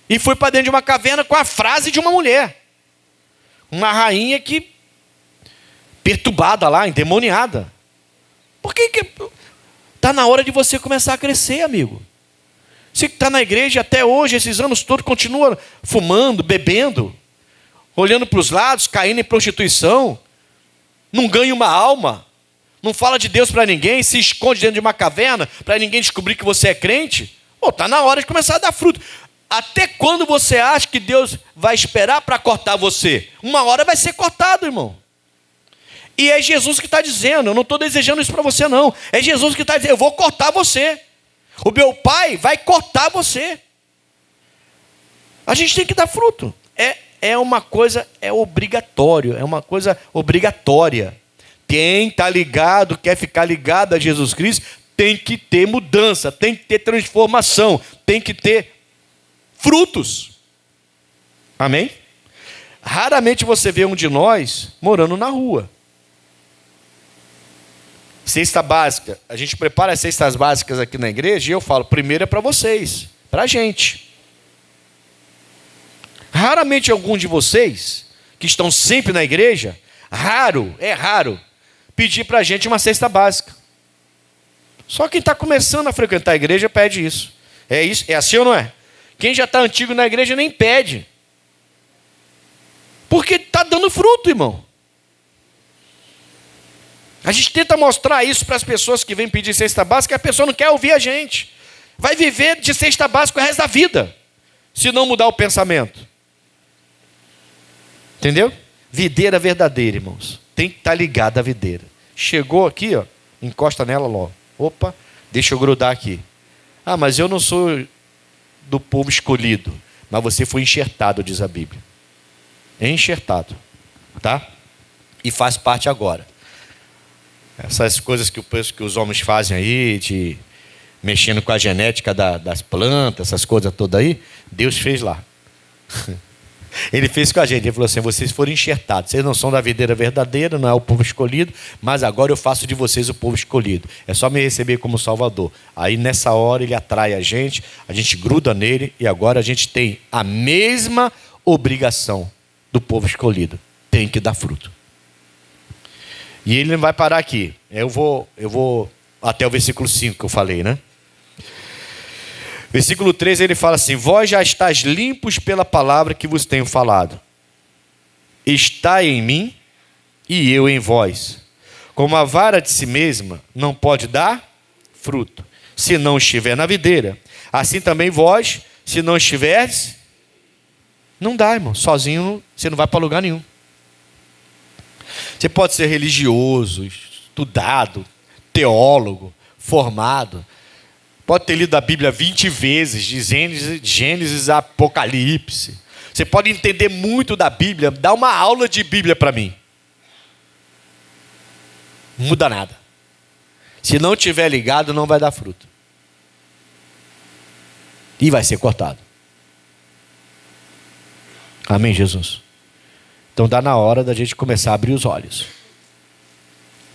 E foi para dentro de uma caverna com a frase de uma mulher. Uma rainha que perturbada lá, endemoniada. Por que está na hora de você começar a crescer, amigo? Você que está na igreja até hoje, esses anos todos, continua fumando, bebendo, olhando para os lados, caindo em prostituição, não ganha uma alma, não fala de Deus para ninguém, se esconde dentro de uma caverna para ninguém descobrir que você é crente. Está na hora de começar a dar fruto. Até quando você acha que Deus vai esperar para cortar você? Uma hora vai ser cortado, irmão. E é Jesus que está dizendo, eu não estou desejando isso para você não. É Jesus que está dizendo, eu vou cortar você. O meu pai vai cortar você. A gente tem que dar fruto. É uma coisa, é obrigatório, é uma coisa obrigatória. Quem está ligado, quer ficar ligado a Jesus Cristo, tem que ter mudança, tem que ter transformação, tem que ter frutos. Amém? Raramente você vê um de nós morando na rua. Cesta básica, a gente prepara as cestas básicas aqui na igreja e eu falo, primeiro é para vocês, para a gente. Raramente algum de vocês, que estão sempre na igreja, raro, pedir para a gente uma cesta básica. Só quem está começando a frequentar a igreja pede isso. É isso, é assim ou não é? Quem já está antigo na igreja nem pede. Porque está dando fruto, irmão. A gente tenta mostrar isso para as pessoas que vêm pedir cesta básica, e a pessoa não quer ouvir a gente. Vai viver de cesta básica o resto da vida, se não mudar o pensamento. Entendeu? Videira verdadeira, irmãos. Tem que estar ligado à videira. Chegou aqui, ó, encosta nela logo. Opa, deixa eu grudar aqui. Ah, mas eu não sou do povo escolhido. Mas você foi enxertado, diz a Bíblia. Enxertado. Tá? E faz parte agora. Essas coisas que os homens fazem aí, de mexendo com a genética das plantas, essas coisas todas aí, Deus fez lá. Ele fez com a gente. Ele falou assim, vocês foram enxertados. Vocês não são da videira verdadeira, não é o povo escolhido, mas agora eu faço de vocês o povo escolhido. É só me receber como Salvador. Aí nessa hora ele atrai a gente gruda nele e agora a gente tem a mesma obrigação do povo escolhido. Tem que dar fruto. E ele não vai parar aqui. Eu vou até o versículo 5 que eu falei, né? Versículo 3 ele fala assim, vós já estáis limpos pela palavra que vos tenho falado. Está em mim e eu em vós. Como a vara de si mesma não pode dar fruto, se não estiver na videira. Assim também vós, se não estiverdes, não dá, irmão. Sozinho você não vai para lugar nenhum. Você pode ser religioso, estudado, teólogo, formado. Pode ter lido a Bíblia 20 vezes, de Gênesis a Apocalipse. Você pode entender muito da Bíblia, dá uma aula de Bíblia para mim. Não muda nada. Se não estiver ligado, não vai dar fruto. E vai ser cortado. Amém, Jesus? Então dá na hora da gente começar a abrir os olhos.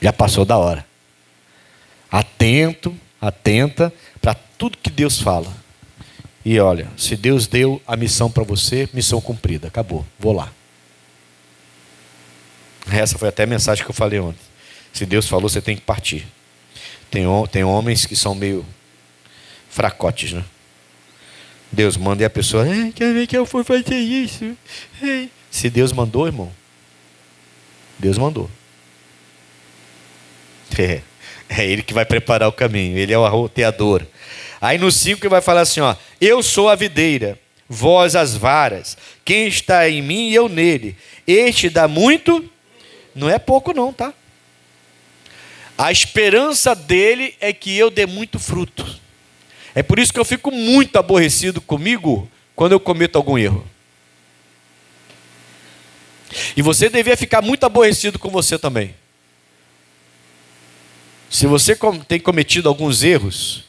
Já passou da hora. Atenta para tudo que Deus fala. E olha, se Deus deu a missão para você, missão cumprida, acabou, vou lá. Essa foi até a mensagem que eu falei ontem. Se Deus falou, você tem que partir. Tem homens que são meio fracotes, né? Deus manda e a pessoa, quer ver que eu fui fazer isso? Se Deus mandou, irmão, Deus mandou. É Ele que vai preparar o caminho. Ele é o arroteador. Aí no 5 ele vai falar assim, ó, eu sou a videira, vós as varas. Quem está em mim e eu nele. Este dá muito Não é pouco não, tá? A esperança dele é que eu dê muito fruto. É por isso que eu fico muito aborrecido comigo quando eu cometo algum erro. E você devia ficar muito aborrecido com você também. Se você tem cometido alguns erros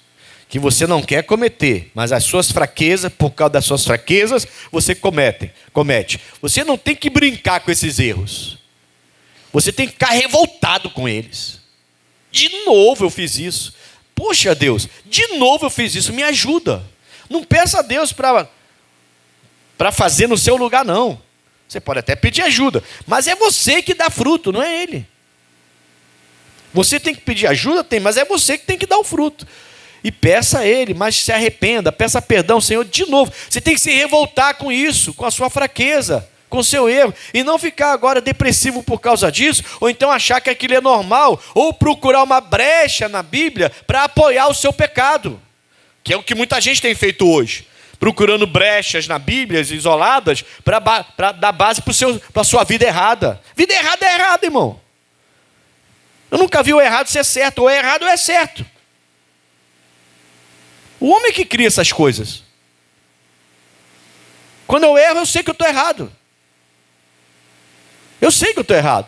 que você não quer cometer, mas as suas fraquezas, por causa das suas fraquezas, você comete. Você não tem que brincar com esses erros. Você tem que ficar revoltado com eles. De novo eu fiz isso. Poxa Deus, de novo eu fiz isso, me ajuda. Não peça a Deus para fazer no seu lugar, não. Você pode até pedir ajuda, mas é você que dá fruto, não é Ele. Você tem que pedir ajuda, mas é você que tem que dar o fruto. E peça a Ele, mas se arrependa, peça perdão, Senhor, de novo. Você tem que se revoltar com isso, com a sua fraqueza, com o seu erro, e não ficar agora depressivo por causa disso, ou então achar que aquilo é normal, ou procurar uma brecha na Bíblia para apoiar o seu pecado, que é o que muita gente tem feito hoje, procurando brechas na Bíblia, isoladas, para dar base para a sua vida errada. Vida errada é errada, irmão. Eu nunca vi o errado ser certo, ou é errado ou é certo. O homem que cria essas coisas. Quando eu erro, eu sei que eu estou errado. Eu sei que eu estou errado.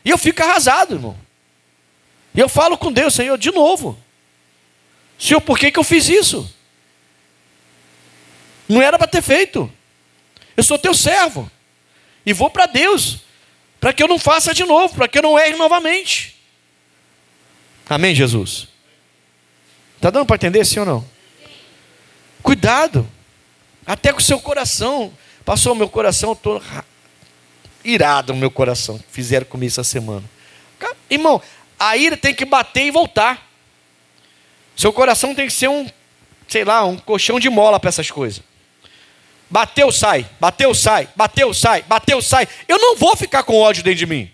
E eu fico arrasado, irmão. E eu falo com Deus, Senhor, de novo. Senhor, por que eu fiz isso? Não era para ter feito. Eu sou teu servo. E vou para Deus, para que eu não faça de novo, para que eu não erre novamente. Amém, Jesus? Está dando para entender, sim ou não? Cuidado. Até com o seu coração. Passou o meu coração, estou irado no meu coração. Fizeram comigo essa semana. Irmão, a ira tem que bater e voltar. Seu coração tem que ser um colchão de mola para essas coisas. Bateu, sai, bateu, sai, bateu, sai, bateu, sai. Eu não vou ficar com ódio dentro de mim.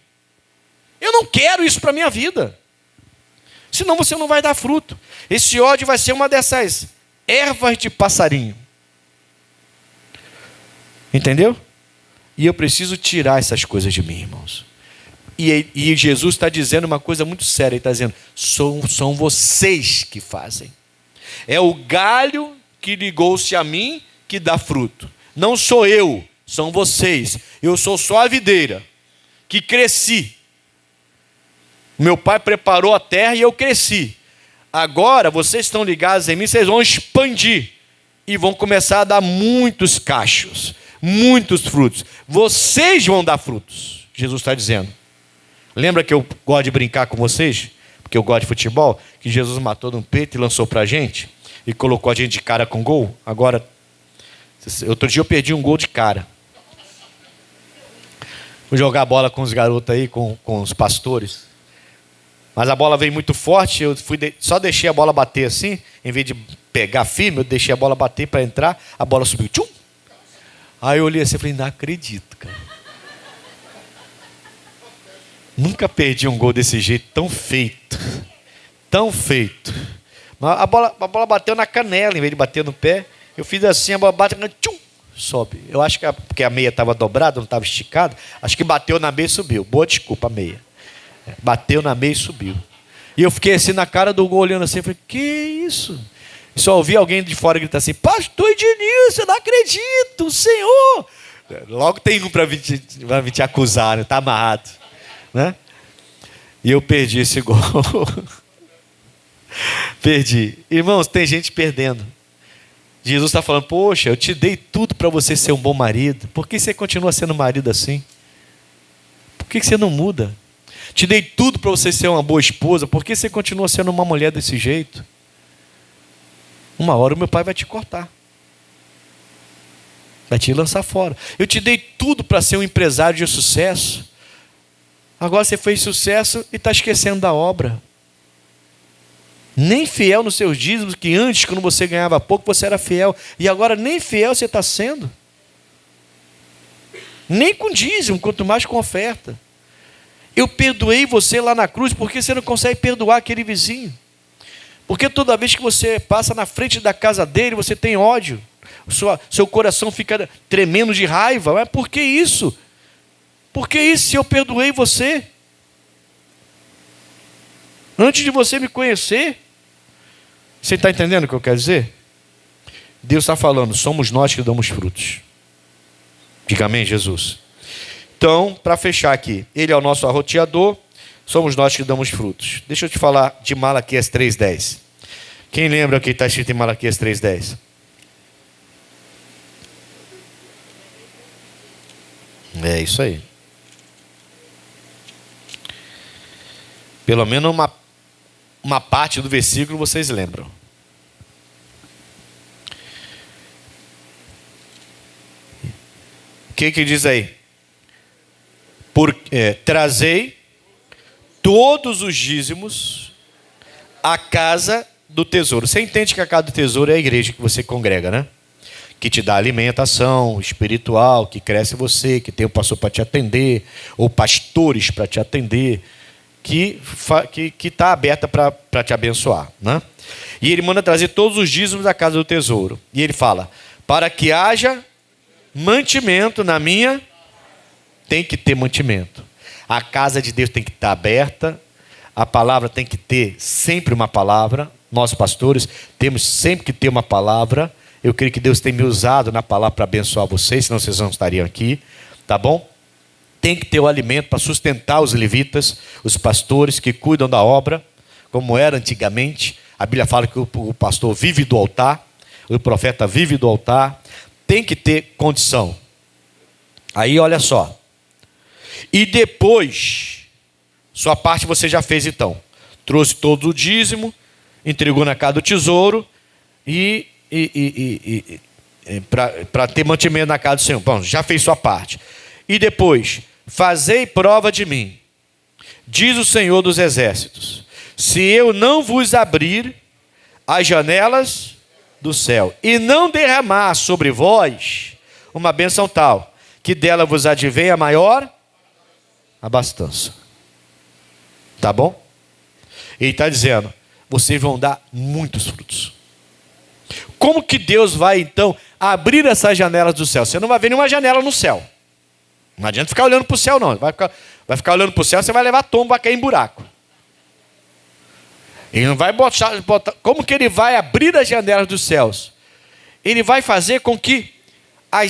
Eu não quero isso para a minha vida. Senão você não vai dar fruto. Esse ódio vai ser uma dessas ervas de passarinho. Entendeu? E eu preciso tirar essas coisas de mim, irmãos. E Jesus está dizendo uma coisa muito séria. Ele está dizendo, são vocês que fazem. É o galho que ligou-se a mim que dá fruto. Não sou eu, são vocês. Eu sou só a videira que cresci. Meu pai preparou a terra e eu cresci. Agora vocês estão ligados em mim, vocês vão expandir e vão começar a dar muitos cachos, muitos frutos. Vocês vão dar frutos, Jesus está dizendo. Lembra que eu gosto de brincar com vocês? Porque eu gosto de futebol, que Jesus matou no peito e lançou para a gente e colocou a gente de cara com gol. Agora, outro dia eu perdi um gol de cara. Fui jogar bola com os garotos aí, com os pastores. Mas a bola veio muito forte, eu só deixei a bola bater assim, em vez de pegar firme, eu deixei a bola bater para entrar, a bola subiu. Tchum! Aí eu olhei assim e falei, não acredito, cara. Nunca perdi um gol desse jeito, tão feito. Tão feito. A bola bateu na canela, em vez de bater no pé. Eu fiz assim, a bola bate, tchum, sobe. Eu acho que porque a meia estava dobrada, não estava esticada. Acho que bateu na meia e subiu. Boa desculpa, a meia. Bateu na meia e subiu. E eu fiquei assim na cara do gol, olhando assim. Falei, que isso? Só ouvi alguém de fora gritar assim, pastor Ednilson, eu não acredito, Senhor. Logo tem um para vir te acusar, né? Está amarrado. Né? E eu perdi esse gol. Perdi. Irmãos, tem gente perdendo. Jesus está falando, poxa, eu te dei tudo para você ser um bom marido. Por que você continua sendo marido assim? Por que você não muda? Te dei tudo para você ser uma boa esposa. Por que você continua sendo uma mulher desse jeito? Uma hora o meu pai vai te cortar. Vai te lançar fora. Eu te dei tudo para ser um empresário de sucesso. Agora você fez sucesso e está esquecendo da obra. Nem fiel nos seus dízimos, que antes, quando você ganhava pouco, você era fiel. E agora nem fiel você está sendo. Nem com dízimo, quanto mais com oferta. Eu perdoei você lá na cruz, porque você não consegue perdoar aquele vizinho. Porque toda vez que você passa na frente da casa dele, você tem ódio. Seu coração fica tremendo de raiva. Mas por que isso? Por que isso se eu perdoei você? Antes de você me conhecer? Você está entendendo o que eu quero dizer? Deus está falando, somos nós que damos frutos. Diga amém, Jesus. Então, para fechar aqui, Ele é o nosso arroteador, somos nós que damos frutos. Deixa eu te falar de Malaquias 3,10. Quem lembra o que está escrito em Malaquias 3,10? É isso aí. Pelo menos uma parte do versículo vocês lembram. O que diz aí? Trazei todos os dízimos à casa do tesouro. Você entende que a casa do tesouro é a igreja que você congrega, né? Que te dá alimentação espiritual, que cresce você, que tem um pastor para te atender, ou pastores para te atender, que está aberta para te abençoar, né? E ele manda trazer todos os dízimos da casa do tesouro. E ele fala, para que haja mantimento na minha... Tem que ter mantimento. A casa de Deus tem que estar aberta. A palavra tem que ter sempre uma palavra. Nós, pastores, temos sempre que ter uma palavra. Eu creio que Deus tem me usado na palavra para abençoar vocês, senão vocês não estariam aqui. Tá bom? Tem que ter o alimento para sustentar os levitas, os pastores que cuidam da obra, como era antigamente. A Bíblia fala que o pastor vive do altar, o profeta vive do altar. Tem que ter condição. Aí, olha só. E depois, sua parte você já fez então. Trouxe todo o dízimo, entregou na casa do tesouro e para ter mantimento na casa do Senhor. Bom, já fez sua parte. E depois, fazei prova de mim, diz o Senhor dos Exércitos, se eu não vos abrir as janelas do céu e não derramar sobre vós uma bênção tal, que dela vos advém a maior abastança. Tá bom? Ele está dizendo, vocês vão dar muitos frutos. Como que Deus vai então abrir essas janelas do céu? Você não vai ver nenhuma janela no céu. Não adianta ficar olhando para o céu não. Vai ficar olhando para o céu, você vai levar tombo, vai cair em buraco. Ele não vai botar... Como que ele vai abrir as janelas dos céus? Ele vai fazer com que a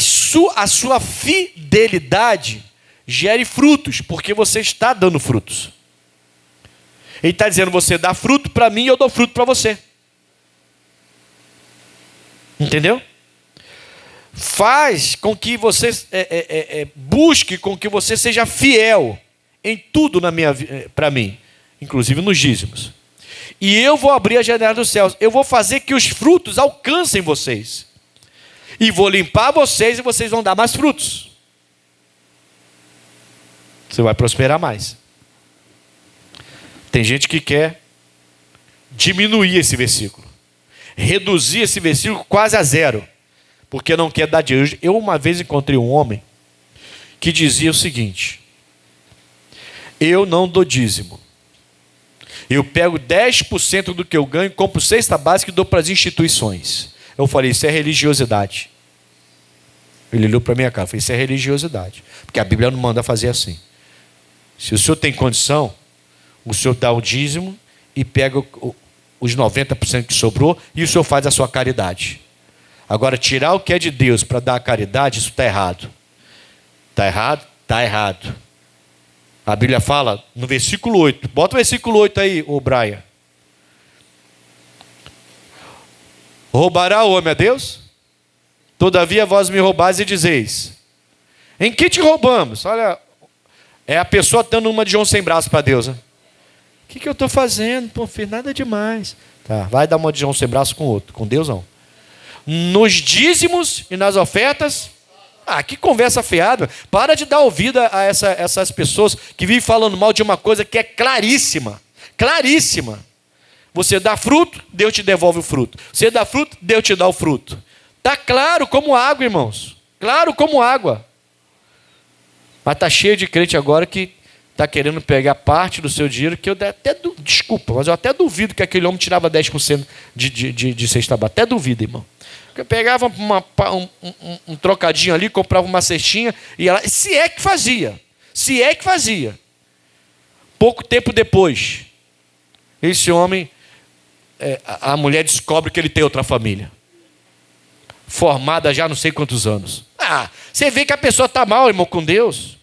sua fidelidade gere frutos, porque você está dando frutos. Ele está dizendo, você dá fruto para mim e eu dou fruto para você. Entendeu? Faz com que você busque com que você seja fiel em tudo para mim, inclusive nos dízimos. E eu vou abrir a janela dos céus. Eu vou fazer que os frutos alcancem vocês. E vou limpar vocês e vocês vão dar mais frutos. Você vai prosperar mais. Tem gente que quer diminuir esse versículo. Reduzir esse versículo quase a zero. Porque não quer dar dinheiro. Eu uma vez encontrei um homem que dizia o seguinte: eu não dou dízimo. Eu pego 10% do que eu ganho, compro cesta básica e dou para as instituições. Eu falei, isso é religiosidade. Ele olhou para a minha cara, eu falei, isso é religiosidade. Porque a Bíblia não manda fazer assim. Se o senhor tem condição, o senhor dá o dízimo e pega os 90% que sobrou e o senhor faz a sua caridade. Agora, tirar o que é de Deus para dar a caridade, isso está errado. Está errado? Está errado. A Bíblia fala no versículo 8. Bota o versículo 8 aí, ô Brian. Roubará o homem a Deus? Todavia vós me roubais e dizeis, em que te roubamos? Olha, é a pessoa dando uma de João sem braço para Deus, né? O que eu estou fazendo? Pô, fiz nada demais. Tá, vai dar uma de João sem braço com outro, com Deus não. Nos dízimos e nas ofertas. Ah, que conversa fiada. Para de dar ouvido a essas pessoas que vivem falando mal de uma coisa que é claríssima. Claríssima. Você dá fruto, Deus te devolve o fruto. Você dá fruto, Deus te dá o fruto. Está claro como água, irmãos. Claro como água. Mas está cheio de crente agora que está querendo pegar parte do seu dinheiro, que eu até desculpa, mas eu até duvido que aquele homem tirava 10% de cesta básica. Até duvido, irmão. Eu pegava um trocadinho ali, comprava uma cestinha, e ela, se é que fazia. Se é que fazia. Pouco tempo depois, esse homem, a mulher descobre que ele tem outra família. Formada já não sei quantos anos. Você vê que a pessoa está mal, irmão, com Deus.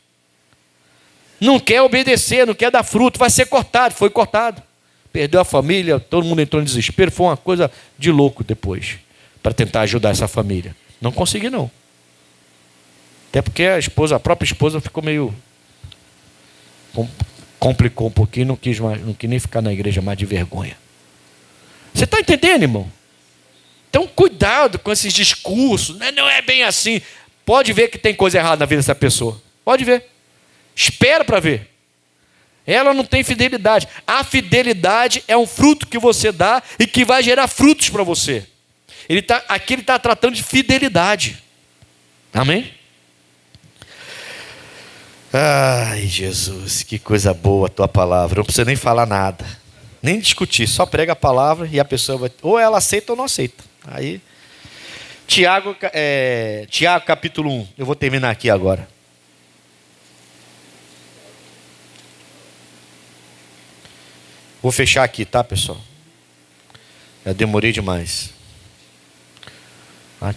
Não quer obedecer, não quer dar fruto, vai ser cortado. Foi cortado. Perdeu a família, todo mundo entrou em desespero. Foi uma coisa de louco depois, para tentar ajudar essa família. Não consegui, não. Até porque a própria esposa ficou meio... complicou um pouquinho, não quis nem ficar na igreja mais de vergonha. Você está entendendo, irmão? Então, cuidado com esses discursos. Não é bem assim. Pode ver que tem coisa errada na vida dessa pessoa. Pode ver. Espera para ver. Ela não tem fidelidade. A fidelidade é um fruto que você dá e que vai gerar frutos para você. Aqui ele está tratando de fidelidade. Amém? Ai, Jesus, que coisa boa a tua palavra. Não precisa nem falar nada, nem discutir, só prega a palavra e a pessoa vai... ou ela aceita ou não aceita. Aí, Tiago capítulo 1. Eu vou terminar aqui agora. Vou fechar aqui, tá, pessoal? Já demorei demais.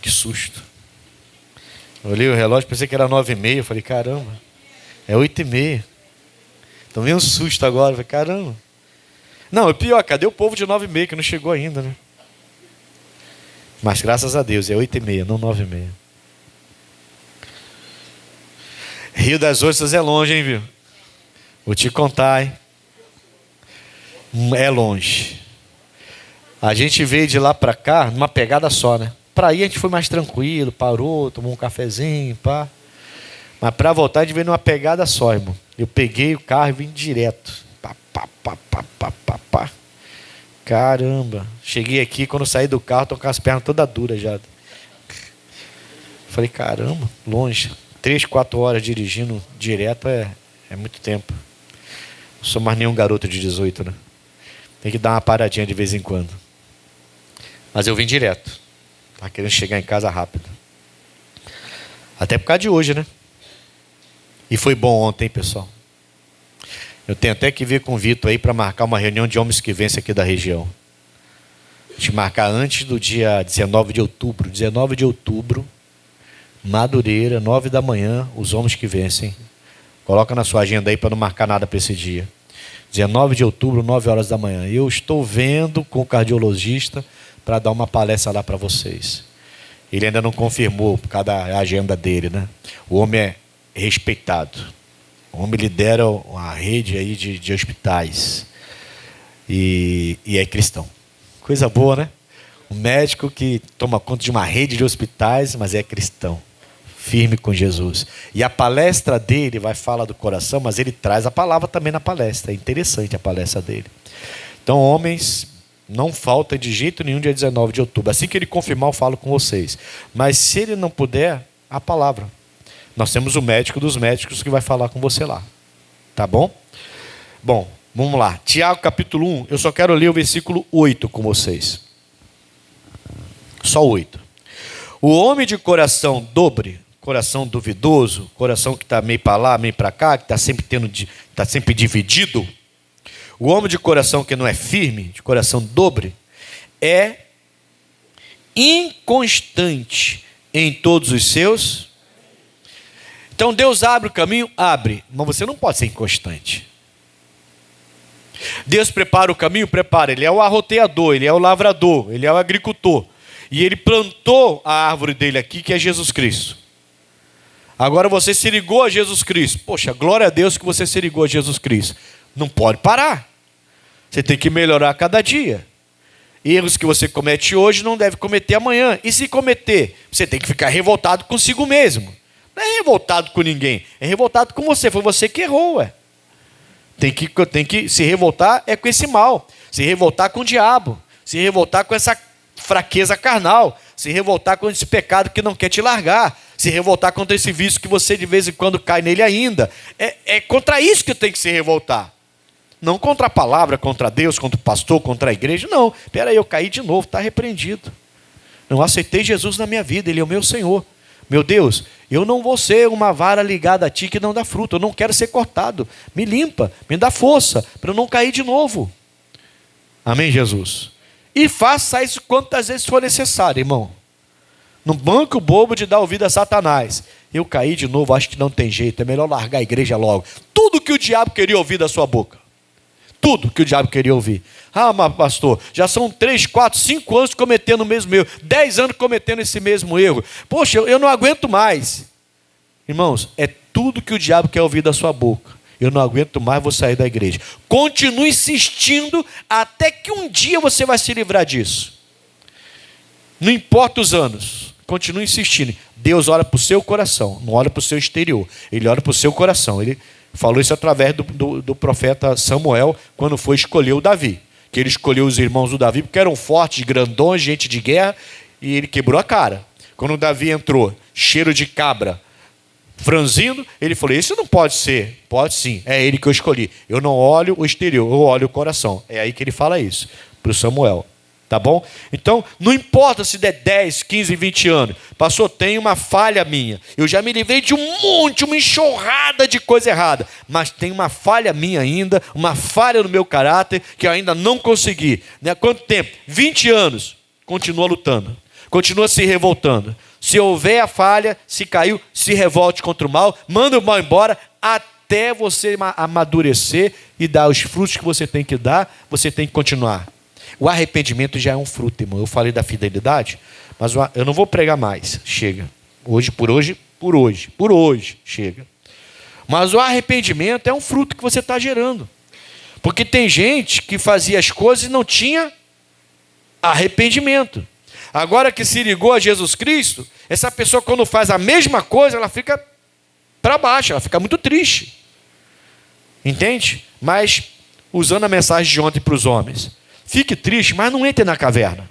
Que susto. Eu olhei o relógio, pensei que era 9h30. Falei, caramba, é 8h30. Tomei um susto agora. Falei, caramba. Não, é pior, cadê o povo de 9h30 que não chegou ainda, né? Mas graças a Deus, é 8h30, não 9h30. Rio das Ostras é longe, hein, viu? Vou te contar, hein? É longe. A gente veio de lá para cá numa pegada só, né? Para ir a gente foi mais tranquilo, parou, tomou um cafezinho, pá. Mas para voltar a gente veio numa pegada só, irmão. Eu peguei o carro e vim direto. Pá, pá, pá, pá, pá, pá, pá. Caramba. Cheguei aqui, quando saí do carro, tô com as pernas todas duras já. Falei, caramba, longe. 3-4 horas dirigindo direto é muito tempo. Não sou mais nenhum garoto de 18, né? Tem que dar uma paradinha de vez em quando. Mas eu vim direto. Tá querendo chegar em casa rápido. Até por causa de hoje, né? E foi bom ontem, pessoal. Eu tenho até que vir com o Vitor aí para marcar uma reunião de homens que vencem aqui da região. A gente marcar antes do dia 19 de outubro. 19 de outubro, Madureira, 9 da manhã, os homens que vencem. Coloca na sua agenda aí para não marcar nada para esse dia. 19 de outubro, 9 horas da manhã. Eu estou vendo com o cardiologista para dar uma palestra lá para vocês. Ele ainda não confirmou por causa da agenda dele, né? O homem é respeitado. O homem lidera uma rede aí de hospitais. E é cristão. Coisa boa, né? Um médico que toma conta de uma rede de hospitais, mas é cristão. Firme com Jesus. E a palestra dele vai falar do coração, mas ele traz a palavra também na palestra. É interessante a palestra dele. Então, homens, não falta de jeito nenhum dia 19 de outubro. Assim que ele confirmar, eu falo com vocês. Mas se ele não puder, a palavra. Nós temos o médico dos médicos que vai falar com você lá. Tá bom? Bom, vamos lá. Tiago capítulo 1. Eu só quero ler o versículo 8 com vocês. Só 8. O homem de coração dobre, coração duvidoso, coração que está meio para lá, meio para cá, que está sempre dividido. O homem de coração que não é firme, de coração dobre, é inconstante em todos os seus. Então Deus abre o caminho, abre, mas você não pode ser inconstante. Deus prepara o caminho, prepara. Ele é o arroteador, ele é o lavrador, ele é o agricultor. E ele plantou a árvore dele aqui, que é Jesus Cristo. Agora você se ligou a Jesus Cristo. Poxa, glória a Deus que você se ligou a Jesus Cristo. Não pode parar. Você tem que melhorar a cada dia. Erros que você comete hoje não deve cometer amanhã. E se cometer, você tem que ficar revoltado consigo mesmo. Não é revoltado com ninguém, é revoltado com você. Foi você que errou, ué. Tem que se revoltar é com esse mal. Se revoltar com o diabo. Se revoltar com essa fraqueza carnal. Se revoltar com esse pecado que não quer te largar. Se revoltar contra esse vício que você de vez em quando cai nele ainda. É contra isso que tem que se revoltar. Não contra a palavra, contra Deus, contra o pastor, contra a igreja. Não, espera aí, eu caí de novo, está repreendido. Não aceitei Jesus na minha vida, Ele é o meu Senhor. Meu Deus, eu não vou ser uma vara ligada a ti que não dá fruto. Eu não quero ser cortado. Me limpa, me dá força para eu não cair de novo. Amém, Jesus? E faça isso quantas vezes for necessário, irmão. Não banco bobo de dar ouvido a Satanás. Eu caí de novo, acho que não tem jeito. É melhor largar a igreja logo. Tudo que o diabo queria ouvir da sua boca. Tudo que o diabo queria ouvir. Ah, mas pastor, já são 3, 4, 5 anos cometendo o mesmo erro. 10 anos cometendo esse mesmo erro. Poxa, eu não aguento mais. Irmãos, é tudo que o diabo quer ouvir da sua boca. Eu não aguento mais, vou sair da igreja. Continue insistindo até que um dia você vai se livrar disso. Não importa os anos. Continue insistindo. Deus olha para o seu coração, não olha para o seu exterior. Ele olha para o seu coração. Ele falou isso através do profeta Samuel, quando foi escolher o Davi. Que ele escolheu os irmãos do Davi, porque eram fortes, grandões, gente de guerra, e ele quebrou a cara. Quando o Davi entrou, cheiro de cabra, franzindo, ele falou, isso não pode ser. Pode sim, é ele que eu escolhi. Eu não olho o exterior, eu olho o coração. É aí que ele fala isso, para o Samuel. Tá bom? Então, não importa se der 10, 15, 20 anos. Pastor, tem uma falha minha. Eu já me livrei de um monte, uma enxurrada de coisa errada. Mas tem uma falha minha ainda, uma falha no meu caráter, que eu ainda não consegui. Né? Quanto tempo? 20 anos. Continua lutando. Continua se revoltando. Se houver a falha, se caiu, se revolte contra o mal. Manda o mal embora até você amadurecer e dar os frutos que você tem que dar. Você tem que continuar. O arrependimento já é um fruto, irmão. Eu falei da fidelidade, mas eu não vou pregar mais. Chega. Por hoje, chega. Mas o arrependimento é um fruto que você está gerando. Porque tem gente que fazia as coisas e não tinha arrependimento. Agora que se ligou a Jesus Cristo, essa pessoa quando faz a mesma coisa, ela fica para baixo, ela fica muito triste. Entende? Mas, usando a mensagem de ontem para os homens, fique triste, mas não entre na caverna.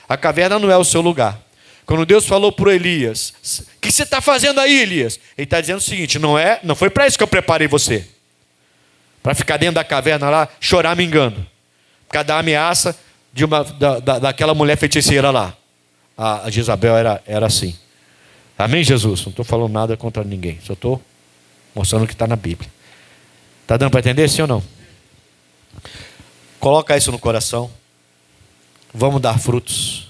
A caverna não é o seu lugar. Quando Deus falou para Elias, o que você está fazendo aí, Elias? Ele está dizendo o seguinte, não foi para isso que eu preparei você. Para ficar dentro da caverna lá, chorar me engano. Por causa da ameaça daquela mulher feiticeira lá. A Jezabel era assim. Amém, Jesus? Não estou falando nada contra ninguém. Só estou mostrando o que está na Bíblia. Está dando para entender, sim ou não? Coloca isso no coração. Vamos dar frutos.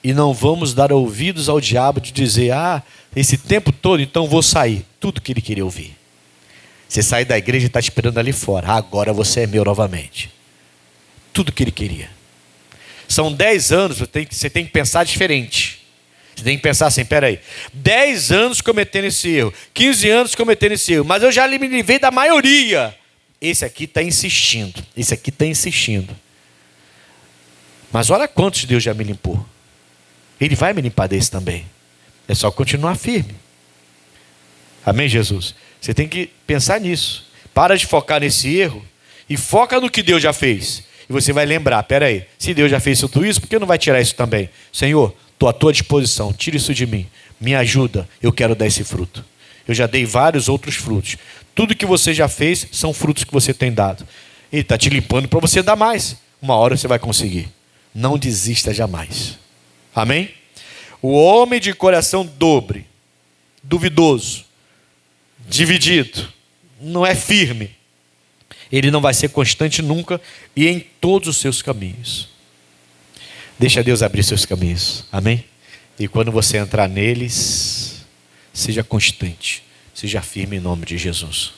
E não vamos dar ouvidos ao diabo de dizer, esse tempo todo, então vou sair. Tudo que ele queria ouvir. Você sai da igreja e está esperando ali fora. Agora você é meu novamente. Tudo que ele queria. São 10 anos, você tem que pensar diferente. Você tem que pensar assim, peraí. 10 anos cometendo esse erro. 15 anos cometendo esse erro. Mas eu já me livrei da maioria. Esse aqui está insistindo. Esse aqui está insistindo. Mas olha quantos Deus já me limpou. Ele vai me limpar desse também. É só continuar firme. Amém, Jesus? Você tem que pensar nisso. Para de focar nesse erro e foca no que Deus já fez. E você vai lembrar, peraí, se Deus já fez tudo isso, por que não vai tirar isso também? Senhor, estou à tua disposição, tira isso de mim. Me ajuda, eu quero dar esse fruto. Eu já dei vários outros frutos. Tudo que você já fez são frutos que você tem dado. Ele está te limpando para você dar mais. Uma hora você vai conseguir. Não desista jamais. Amém? O homem de coração dobre, duvidoso, dividido, não é firme. Ele não vai ser constante nunca e em todos os seus caminhos. Deixa Deus abrir seus caminhos. Amém? E quando você entrar neles, seja constante, seja firme em nome de Jesus.